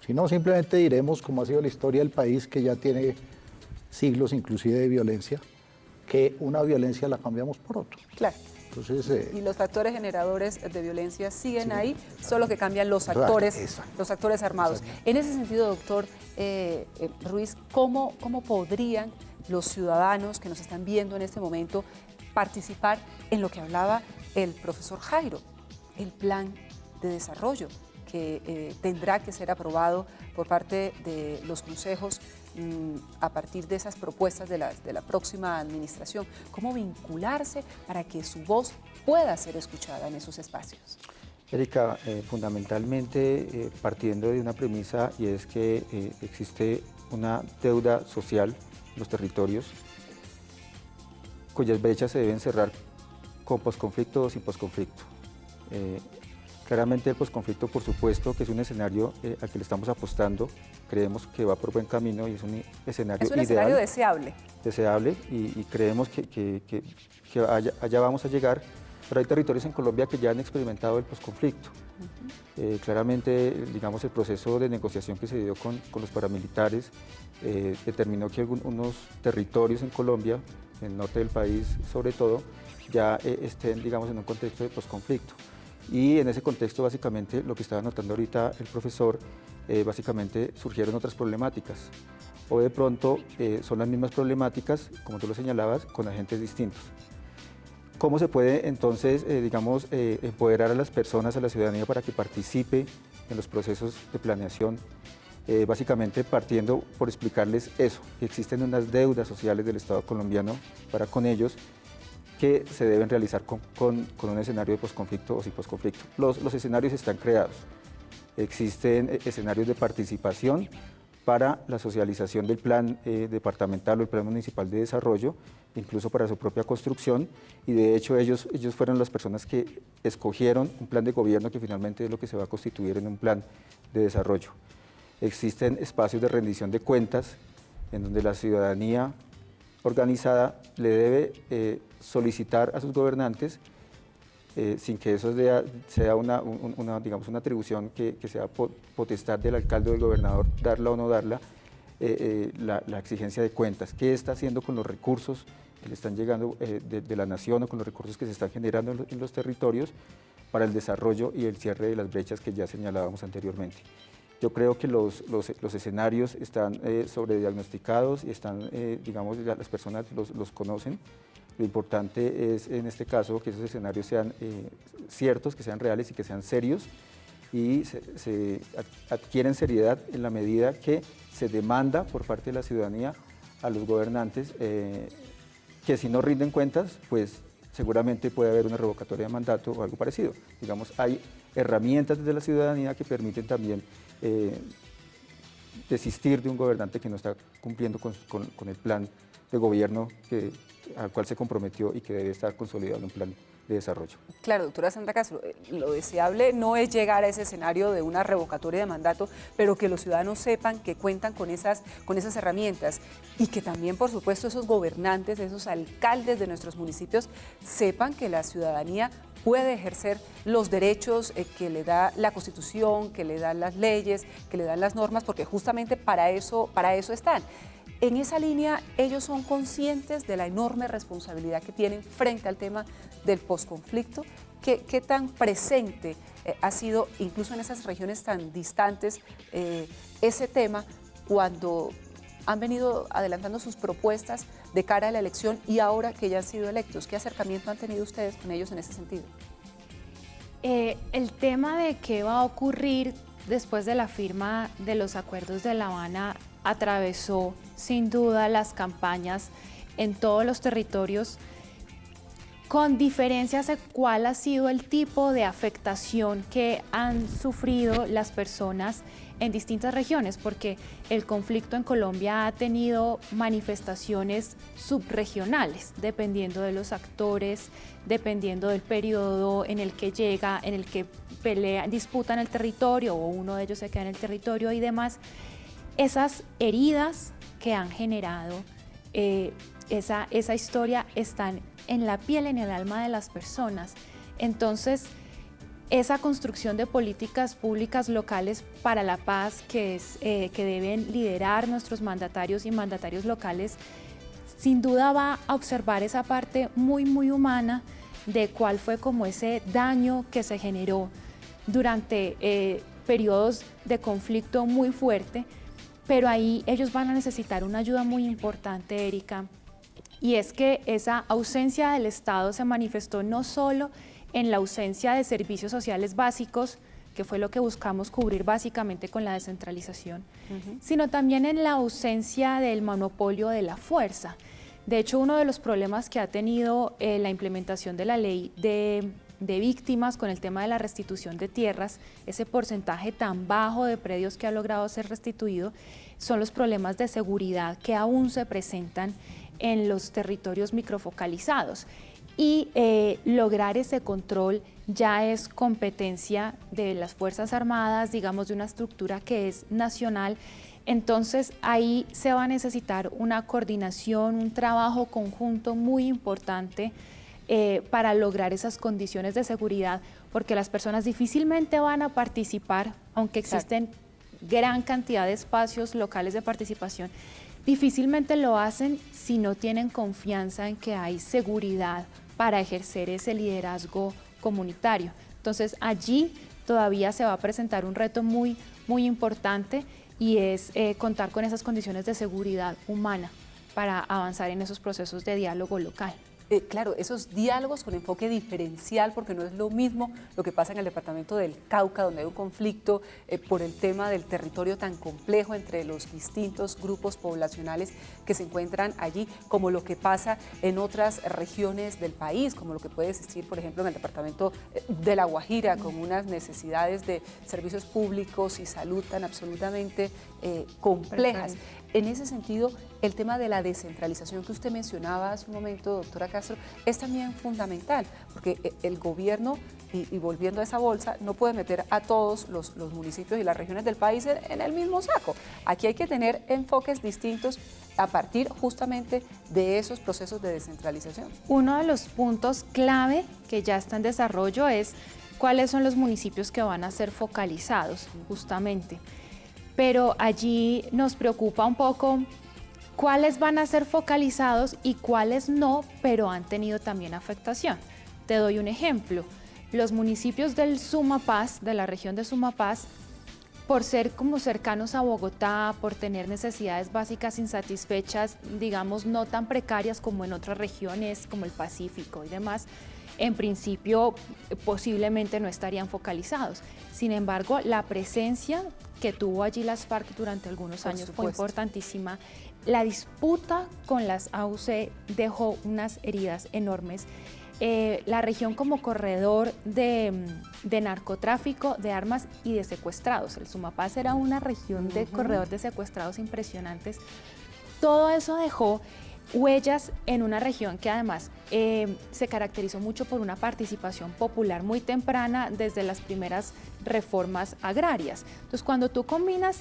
Si no, simplemente diremos, como ha sido la historia del país, que ya tiene siglos inclusive de violencia, que una violencia la cambiamos por otra. Claro. Entonces, y los factores generadores de violencia siguen ahí, solo que cambian los actores armados. En ese sentido, doctor Ruiz, ¿cómo podrían los ciudadanos que nos están viendo en este momento participar en lo que hablaba el profesor Jairo, el plan de desarrollo que tendrá que ser aprobado por parte de los consejos a partir de esas propuestas de la próxima administración? ¿Cómo vincularse para que su voz pueda ser escuchada en esos espacios? Erika, fundamentalmente partiendo de una premisa, y es que existe una deuda social en los territorios cuyas brechas se deben cerrar con posconflicto o sin posconflicto. Claramente el posconflicto, por supuesto, que es un escenario al que le estamos apostando, creemos que va por buen camino y es un escenario ideal. Es un escenario deseable. Deseable y creemos que allá vamos a llegar, pero hay territorios en Colombia que ya han experimentado el posconflicto. Claramente, digamos, el proceso de negociación que se dio con los paramilitares determinó que algunos territorios en Colombia, en el norte del país sobre todo, ya estén, digamos, en un contexto de posconflicto. Y en ese contexto, básicamente, lo que estaba notando ahorita el profesor, básicamente surgieron otras problemáticas. O de pronto son las mismas problemáticas, como tú lo señalabas, con agentes distintos. ¿Cómo se puede entonces, digamos, empoderar a las personas, a la ciudadanía para que participe en los procesos de planeación? Básicamente partiendo por explicarles eso, que existen unas deudas sociales del Estado colombiano para con ellos, que se deben realizar con un escenario de posconflicto o sin posconflicto. Los escenarios están creados. Existen escenarios de participación para la socialización del plan departamental o el plan municipal de desarrollo, incluso para su propia construcción, y de hecho ellos fueron las personas que escogieron un plan de gobierno que finalmente es lo que se va a constituir en un plan de desarrollo. Existen espacios de rendición de cuentas en donde la ciudadanía organizada le debe solicitar a sus gobernantes, sin que eso sea digamos, una atribución que sea potestad del alcalde o del gobernador, darla o no darla, la exigencia de cuentas. ¿Qué está haciendo con los recursos que le están llegando de la nación o con los recursos que se están generando en los territorios para el desarrollo y el cierre de las brechas que ya señalábamos anteriormente? Yo creo que los escenarios están sobrediagnosticados y están, digamos, las personas los conocen. Lo importante es, en este caso, que esos escenarios sean ciertos, que sean reales y que sean serios, y se adquieren seriedad en la medida que se demanda por parte de la ciudadanía a los gobernantes que si no rinden cuentas, pues seguramente puede haber una revocatoria de mandato o algo parecido. Digamos, hay herramientas desde la ciudadanía que permiten también desistir de un gobernante que no está cumpliendo con el plan de gobierno al cual se comprometió y que debe estar consolidado en un plan de desarrollo. Claro, doctora Sandra Castro, lo deseable no es llegar a ese escenario de una revocatoria de mandato, pero que los ciudadanos sepan que cuentan con esas herramientas y que también, por supuesto, esos gobernantes, esos alcaldes de nuestros municipios sepan que la ciudadanía puede ejercer los derechos que le da la Constitución, que le dan las leyes, que le dan las normas, porque justamente para eso están. En esa línea, ellos son conscientes de la enorme responsabilidad que tienen frente al tema del posconflicto. ¿Qué tan presente ha sido, incluso en esas regiones tan distantes, ese tema cuando han venido adelantando sus propuestas de cara a la elección y ahora que ya han sido electos? ¿Qué acercamiento han tenido ustedes con ellos en ese sentido? El tema de qué va a ocurrir después de la firma de los acuerdos de La Habana atravesó sin duda las campañas en todos los territorios. con diferencias de cuál ha sido el tipo de afectación que han sufrido las personas en distintas regiones, porque el conflicto en Colombia ha tenido manifestaciones subregionales, dependiendo de los actores, dependiendo del periodo en el que llega, en el que pelean, disputan el territorio o uno de ellos se queda en el territorio y demás. Esas heridas que han generado esa historia están en la piel, en el alma de las personas. Entonces, esa construcción de políticas públicas locales para la paz que deben liderar nuestros mandatarios y mandatarios locales, sin duda va a observar esa parte muy, muy humana de cuál fue como ese daño que se generó durante periodos de conflicto muy fuerte, pero ahí ellos van a necesitar una ayuda muy importante, Erika, y es que esa ausencia del Estado se manifestó no solo en la ausencia de servicios sociales básicos, que fue lo que buscamos cubrir básicamente con la descentralización, sino también en la ausencia del monopolio de la fuerza. De hecho, uno de los problemas que ha tenido la implementación de la ley de víctimas con el tema de la restitución de tierras, ese porcentaje tan bajo de predios que ha logrado ser restituido, son los problemas de seguridad que aún se presentan en los territorios microfocalizados. Y lograr ese control ya es competencia de las Fuerzas Armadas, digamos, de una estructura que es nacional. Entonces ahí se va a necesitar una coordinación, un trabajo conjunto muy importante para lograr esas condiciones de seguridad, porque las personas difícilmente van a participar, aunque existen gran cantidad de espacios locales de participación, difícilmente lo hacen si no tienen confianza en que hay seguridad para ejercer ese liderazgo comunitario. Entonces allí todavía se va a presentar un reto muy, muy importante y es contar con esas condiciones de seguridad humana para avanzar en esos procesos de diálogo local. Claro, esos diálogos con enfoque diferencial, porque no es lo mismo lo que pasa en el departamento del Cauca, donde hay un conflicto por el tema del territorio tan complejo entre los distintos grupos poblacionales que se encuentran allí, como lo que pasa en otras regiones del país, como lo que puede existir, por ejemplo, en el departamento de La Guajira, con unas necesidades de servicios públicos y salud tan absolutamente complejas. En ese sentido, el tema de la descentralización que usted mencionaba hace un momento, doctora Castro, es también fundamental, porque el gobierno, y volviendo a esa bolsa, no puede meter a todos los municipios y las regiones del país en el mismo saco. Aquí hay que tener enfoques distintos a partir justamente de esos procesos de descentralización. Uno de los puntos clave que ya está en desarrollo es cuáles son los municipios que van a ser focalizados, justamente. Pero allí nos preocupa un poco cuáles van a ser focalizados y cuáles no, pero han tenido también afectación. Te doy un ejemplo. Los municipios del Sumapaz, de la región de Sumapaz, por ser como cercanos a Bogotá, por tener necesidades básicas insatisfechas, digamos, no tan precarias como en otras regiones, como el Pacífico y demás, en principio posiblemente no estarían focalizados. Sin embargo, la presencia que tuvo allí las FARC durante algunos años fue importantísima. La disputa con las AUC dejó unas heridas enormes. La región como corredor de narcotráfico, de armas y de secuestrados. El Sumapaz era una región de corredor de secuestrados impresionantes. Todo eso dejó huellas en una región que además se caracterizó mucho por una participación popular muy temprana desde las primeras reformas agrarias. Entonces, cuando tú combinas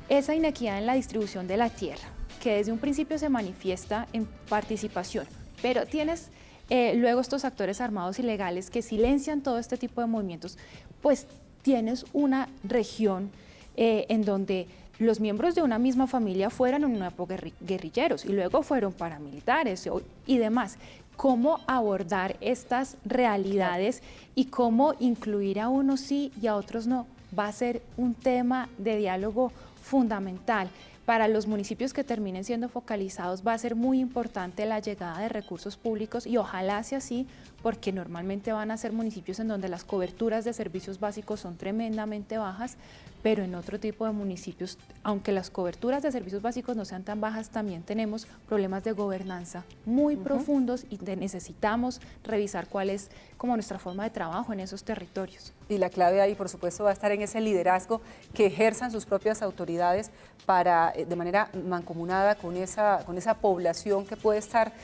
esa inequidad en la distribución de la tierra, que desde un principio se manifiesta en participación, pero tienes luego estos actores armados ilegales que silencian todo este tipo de movimientos, pues tienes una región en donde los miembros de una misma familia fueron en una época guerrilleros y luego fueron paramilitares y demás. ¿Cómo abordar estas realidades y cómo incluir a unos sí y a otros no? Va a ser un tema de diálogo fundamental. Para los municipios que terminen siendo focalizados va a ser muy importante la llegada de recursos públicos y ojalá sea así, porque normalmente van a ser municipios en donde las coberturas de servicios básicos son tremendamente bajas, pero en otro tipo de municipios, aunque las coberturas de servicios básicos no sean tan bajas, también tenemos problemas de gobernanza muy profundos y necesitamos revisar cuál es como nuestra forma de trabajo en esos territorios. Y la clave ahí, por supuesto, va a estar en ese liderazgo que ejerzan sus propias autoridades para, de manera mancomunada con esa población que puede estar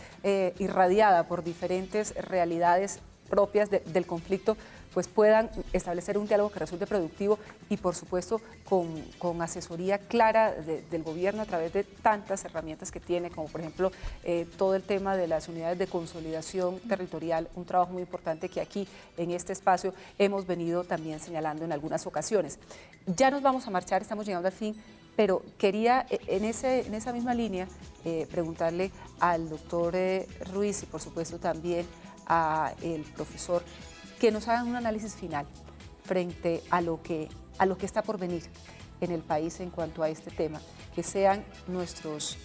irradiada por diferentes realidades propias del conflicto, pues puedan establecer un diálogo que resulte productivo y, por supuesto, con asesoría clara del gobierno a través de tantas herramientas que tiene, como por ejemplo todo el tema de las unidades de consolidación territorial, un trabajo muy importante que aquí en este espacio hemos venido también señalando en algunas ocasiones. Ya nos vamos a marchar, estamos llegando al fin, pero quería en esa misma línea preguntarle al doctor Ruiz y por supuesto también al profesor que nos hagan un análisis final frente a lo que está por venir en el país en cuanto a este tema, que sean nuestros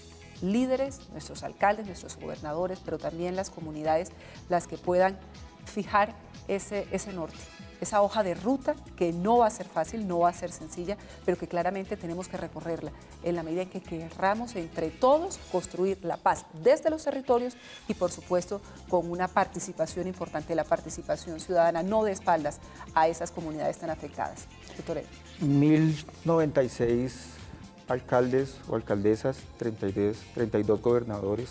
líderes, nuestros alcaldes, nuestros gobernadores, pero también las comunidades las que puedan fijar ese norte, esa hoja de ruta que no va a ser fácil, no va a ser sencilla, pero que claramente tenemos que recorrerla en la medida en que querramos entre todos construir la paz desde los territorios y por supuesto con una participación importante, la participación ciudadana, no de espaldas a esas comunidades tan afectadas. Doctor Ed. 1096 alcaldes o alcaldesas, 32 gobernadores,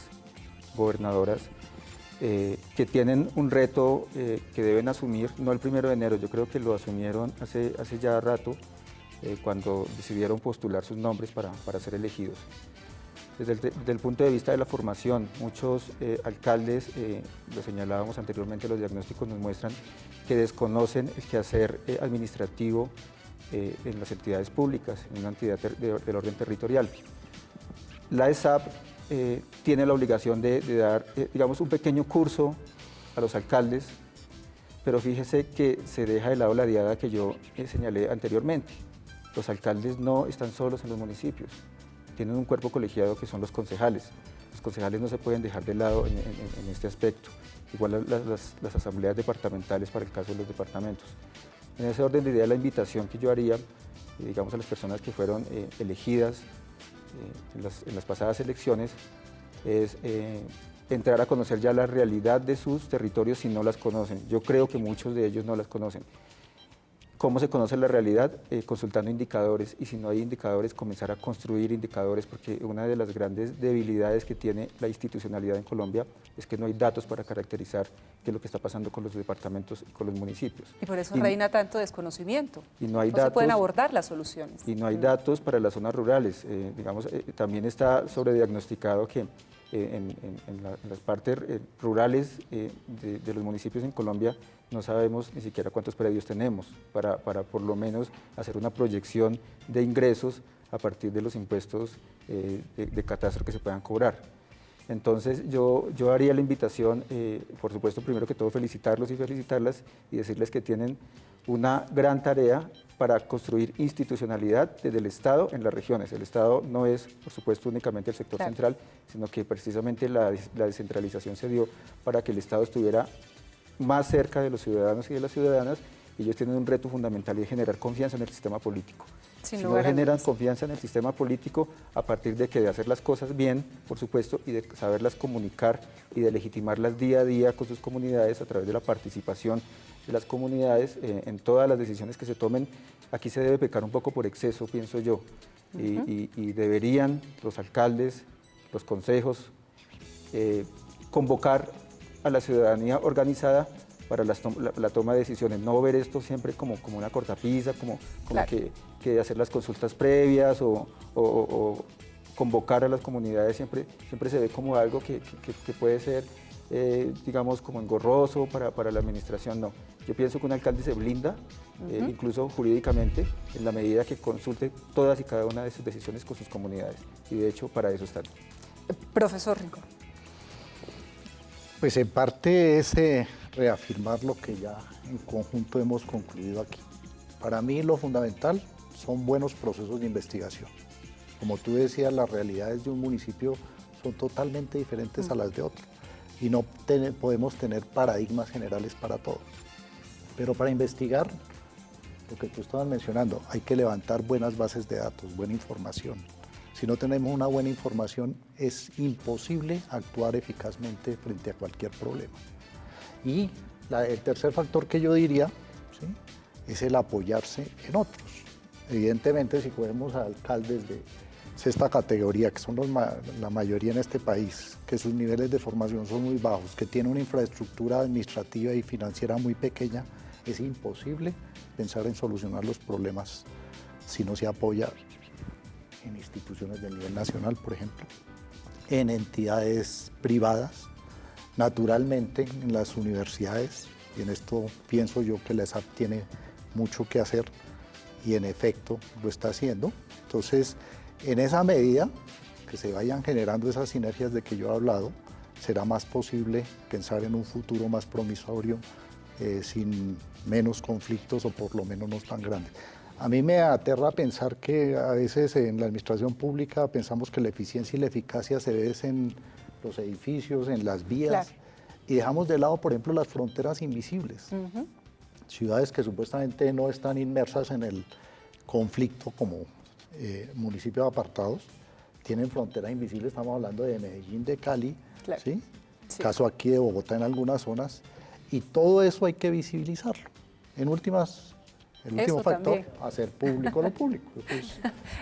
gobernadoras, que tienen un reto que deben asumir, no el 1 de enero, yo creo que lo asumieron hace ya rato, cuando decidieron postular sus nombres para ser elegidos. Desde el punto de vista de la formación, muchos alcaldes, lo señalábamos anteriormente, los diagnósticos nos muestran que desconocen el quehacer administrativo en las entidades públicas, en una entidad del orden territorial. La ESAP tiene la obligación de dar, digamos, un pequeño curso a los alcaldes, pero fíjese que se deja de lado la diada que yo señalé anteriormente. Los alcaldes no están solos en los municipios, tienen un cuerpo colegiado que son los concejales. Los concejales no se pueden dejar de lado en este aspecto, igual las asambleas departamentales para el caso de los departamentos. En ese orden de idea, la invitación que yo haría, digamos, a las personas que fueron elegidas en las pasadas elecciones es entrar a conocer ya la realidad de sus territorios si no las conocen. Yo creo que muchos de ellos no las conocen. ¿Cómo se conoce la realidad? Consultando indicadores, y si no hay indicadores, comenzar a construir indicadores, porque una de las grandes debilidades que tiene la institucionalidad en Colombia es que no hay datos para caracterizar qué es lo que está pasando con los departamentos y con los municipios. Y por eso reina tanto desconocimiento. Y no hay no datos, se pueden abordar las soluciones. Y no hay datos para las zonas rurales. Digamos, también está sobrediagnosticado que en las partes rurales de los municipios en Colombia no sabemos ni siquiera cuántos predios tenemos para por lo menos hacer una proyección de ingresos a partir de los impuestos de catastro que se puedan cobrar. Entonces yo haría la invitación, por supuesto, primero que todo felicitarlos y felicitarlas y decirles que tienen una gran tarea para construir institucionalidad desde el Estado en las regiones. El Estado no es, por supuesto, únicamente el sector central, sino que precisamente la descentralización se dio para que el Estado estuviera más cerca de los ciudadanos y de las ciudadanas, y ellos tienen un reto fundamental de generar confianza en el sistema político. Si no generan confianza en el sistema político, a partir de hacer las cosas bien, por supuesto, y de saberlas comunicar y de legitimarlas día a día con sus comunidades a través de la participación de las comunidades en todas las decisiones que se tomen. Aquí se debe pecar un poco por exceso, pienso yo, y deberían los alcaldes, los consejos, convocar a la ciudadanía organizada para la toma de decisiones, no ver esto siempre como una cortapisa, como que hacer las consultas previas o convocar a las comunidades siempre se ve como algo que puede ser, digamos, como engorroso para la administración. No, yo pienso que un alcalde se blinda, incluso jurídicamente, en la medida que consulte todas y cada una de sus decisiones con sus comunidades, y de hecho para eso están. Profesor Rincón. Pues en parte es reafirmar lo que ya en conjunto hemos concluido aquí. Para mí lo fundamental son buenos procesos de investigación. Como tú decías, las realidades de un municipio son totalmente diferentes a las de otro y no podemos tener paradigmas generales para todo. Pero para investigar, lo que tú estabas mencionando, hay que levantar buenas bases de datos, buena información. Si no tenemos una buena información, es imposible actuar eficazmente frente a cualquier problema. Y el tercer factor que yo diría, ¿sí?, es el apoyarse en otros. Evidentemente, si cogemos a alcaldes de sexta categoría, que son la mayoría en este país, que sus niveles de formación son muy bajos, que tienen una infraestructura administrativa y financiera muy pequeña, es imposible pensar en solucionar los problemas si no se apoya en instituciones de nivel nacional, por ejemplo, en entidades privadas, naturalmente en las universidades, y en esto pienso yo que la ESAP tiene mucho que hacer y en efecto lo está haciendo. Entonces, en esa medida que se vayan generando esas sinergias de que yo he hablado, será más posible pensar en un futuro más promisorio, sin menos conflictos o por lo menos no tan grandes. A mí me aterra pensar que a veces en la administración pública pensamos que la eficiencia y la eficacia se ven en los edificios, en las vías, claro, y dejamos de lado, por ejemplo, las fronteras invisibles. Ciudades que supuestamente no están inmersas en el conflicto como municipios apartados, tienen fronteras invisibles, estamos hablando de Medellín, de Cali, claro, ¿sí? Sí. Caso aquí de Bogotá en algunas zonas, y todo eso hay que visibilizarlo. En últimas, el último factor, también hacer público lo público.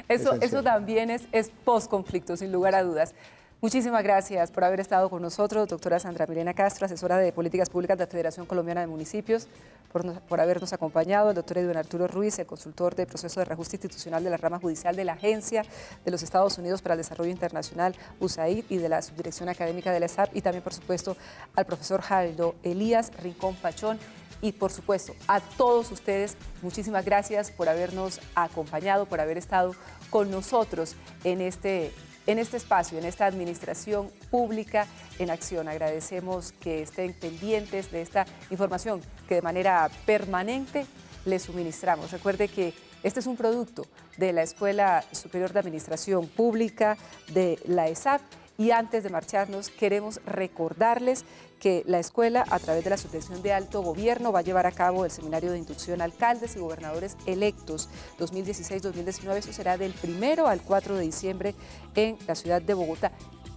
Eso también es post-conflicto, sin lugar a dudas. Muchísimas gracias por haber estado con nosotros, doctora Sandra Milena Castro, asesora de Políticas Públicas de la Federación Colombiana de Municipios, por habernos acompañado, el doctor Edwin Arturo Ruiz, el consultor de proceso de reajuste institucional de la rama judicial de la Agencia de los Estados Unidos para el Desarrollo Internacional, USAID, y de la Subdirección Académica de la ESAP, y también, por supuesto, al profesor Jaldo Elías Rincón Pachón. Y, por supuesto, a todos ustedes, muchísimas gracias por habernos acompañado, por haber estado con nosotros en este espacio, en esta administración pública en acción. Agradecemos que estén pendientes de esta información que de manera permanente les suministramos. Recuerde que este es un producto de la Escuela Superior de Administración Pública de la ESAP, y antes de marcharnos queremos recordarles que la escuela, a través de la Subdirección de Alto Gobierno, va a llevar a cabo el seminario de inducción a alcaldes y gobernadores electos 2016-2019. Eso será del 1 al 4 de diciembre en la ciudad de Bogotá.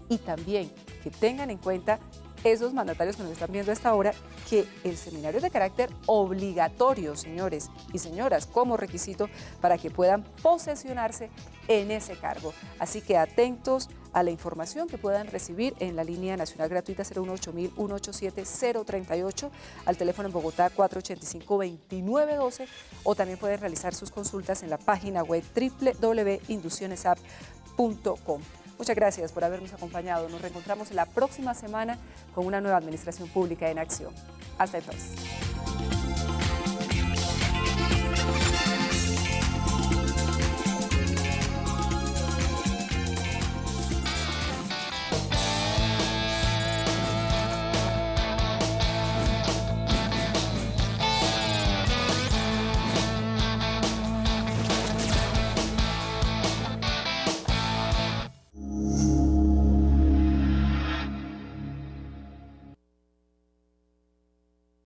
Y también que tengan en cuenta esos mandatarios que nos están viendo a esta hora, que el seminario es de carácter obligatorio, señores y señoras, como requisito para que puedan posesionarse en ese cargo. Así que atentos a la información que puedan recibir en la línea nacional gratuita 018-187-038, al teléfono en Bogotá 485-2912, o también pueden realizar sus consultas en la página web www.induccionesap.com. Muchas gracias por habernos acompañado. Nos reencontramos la próxima semana con una nueva administración pública en acción. Hasta entonces.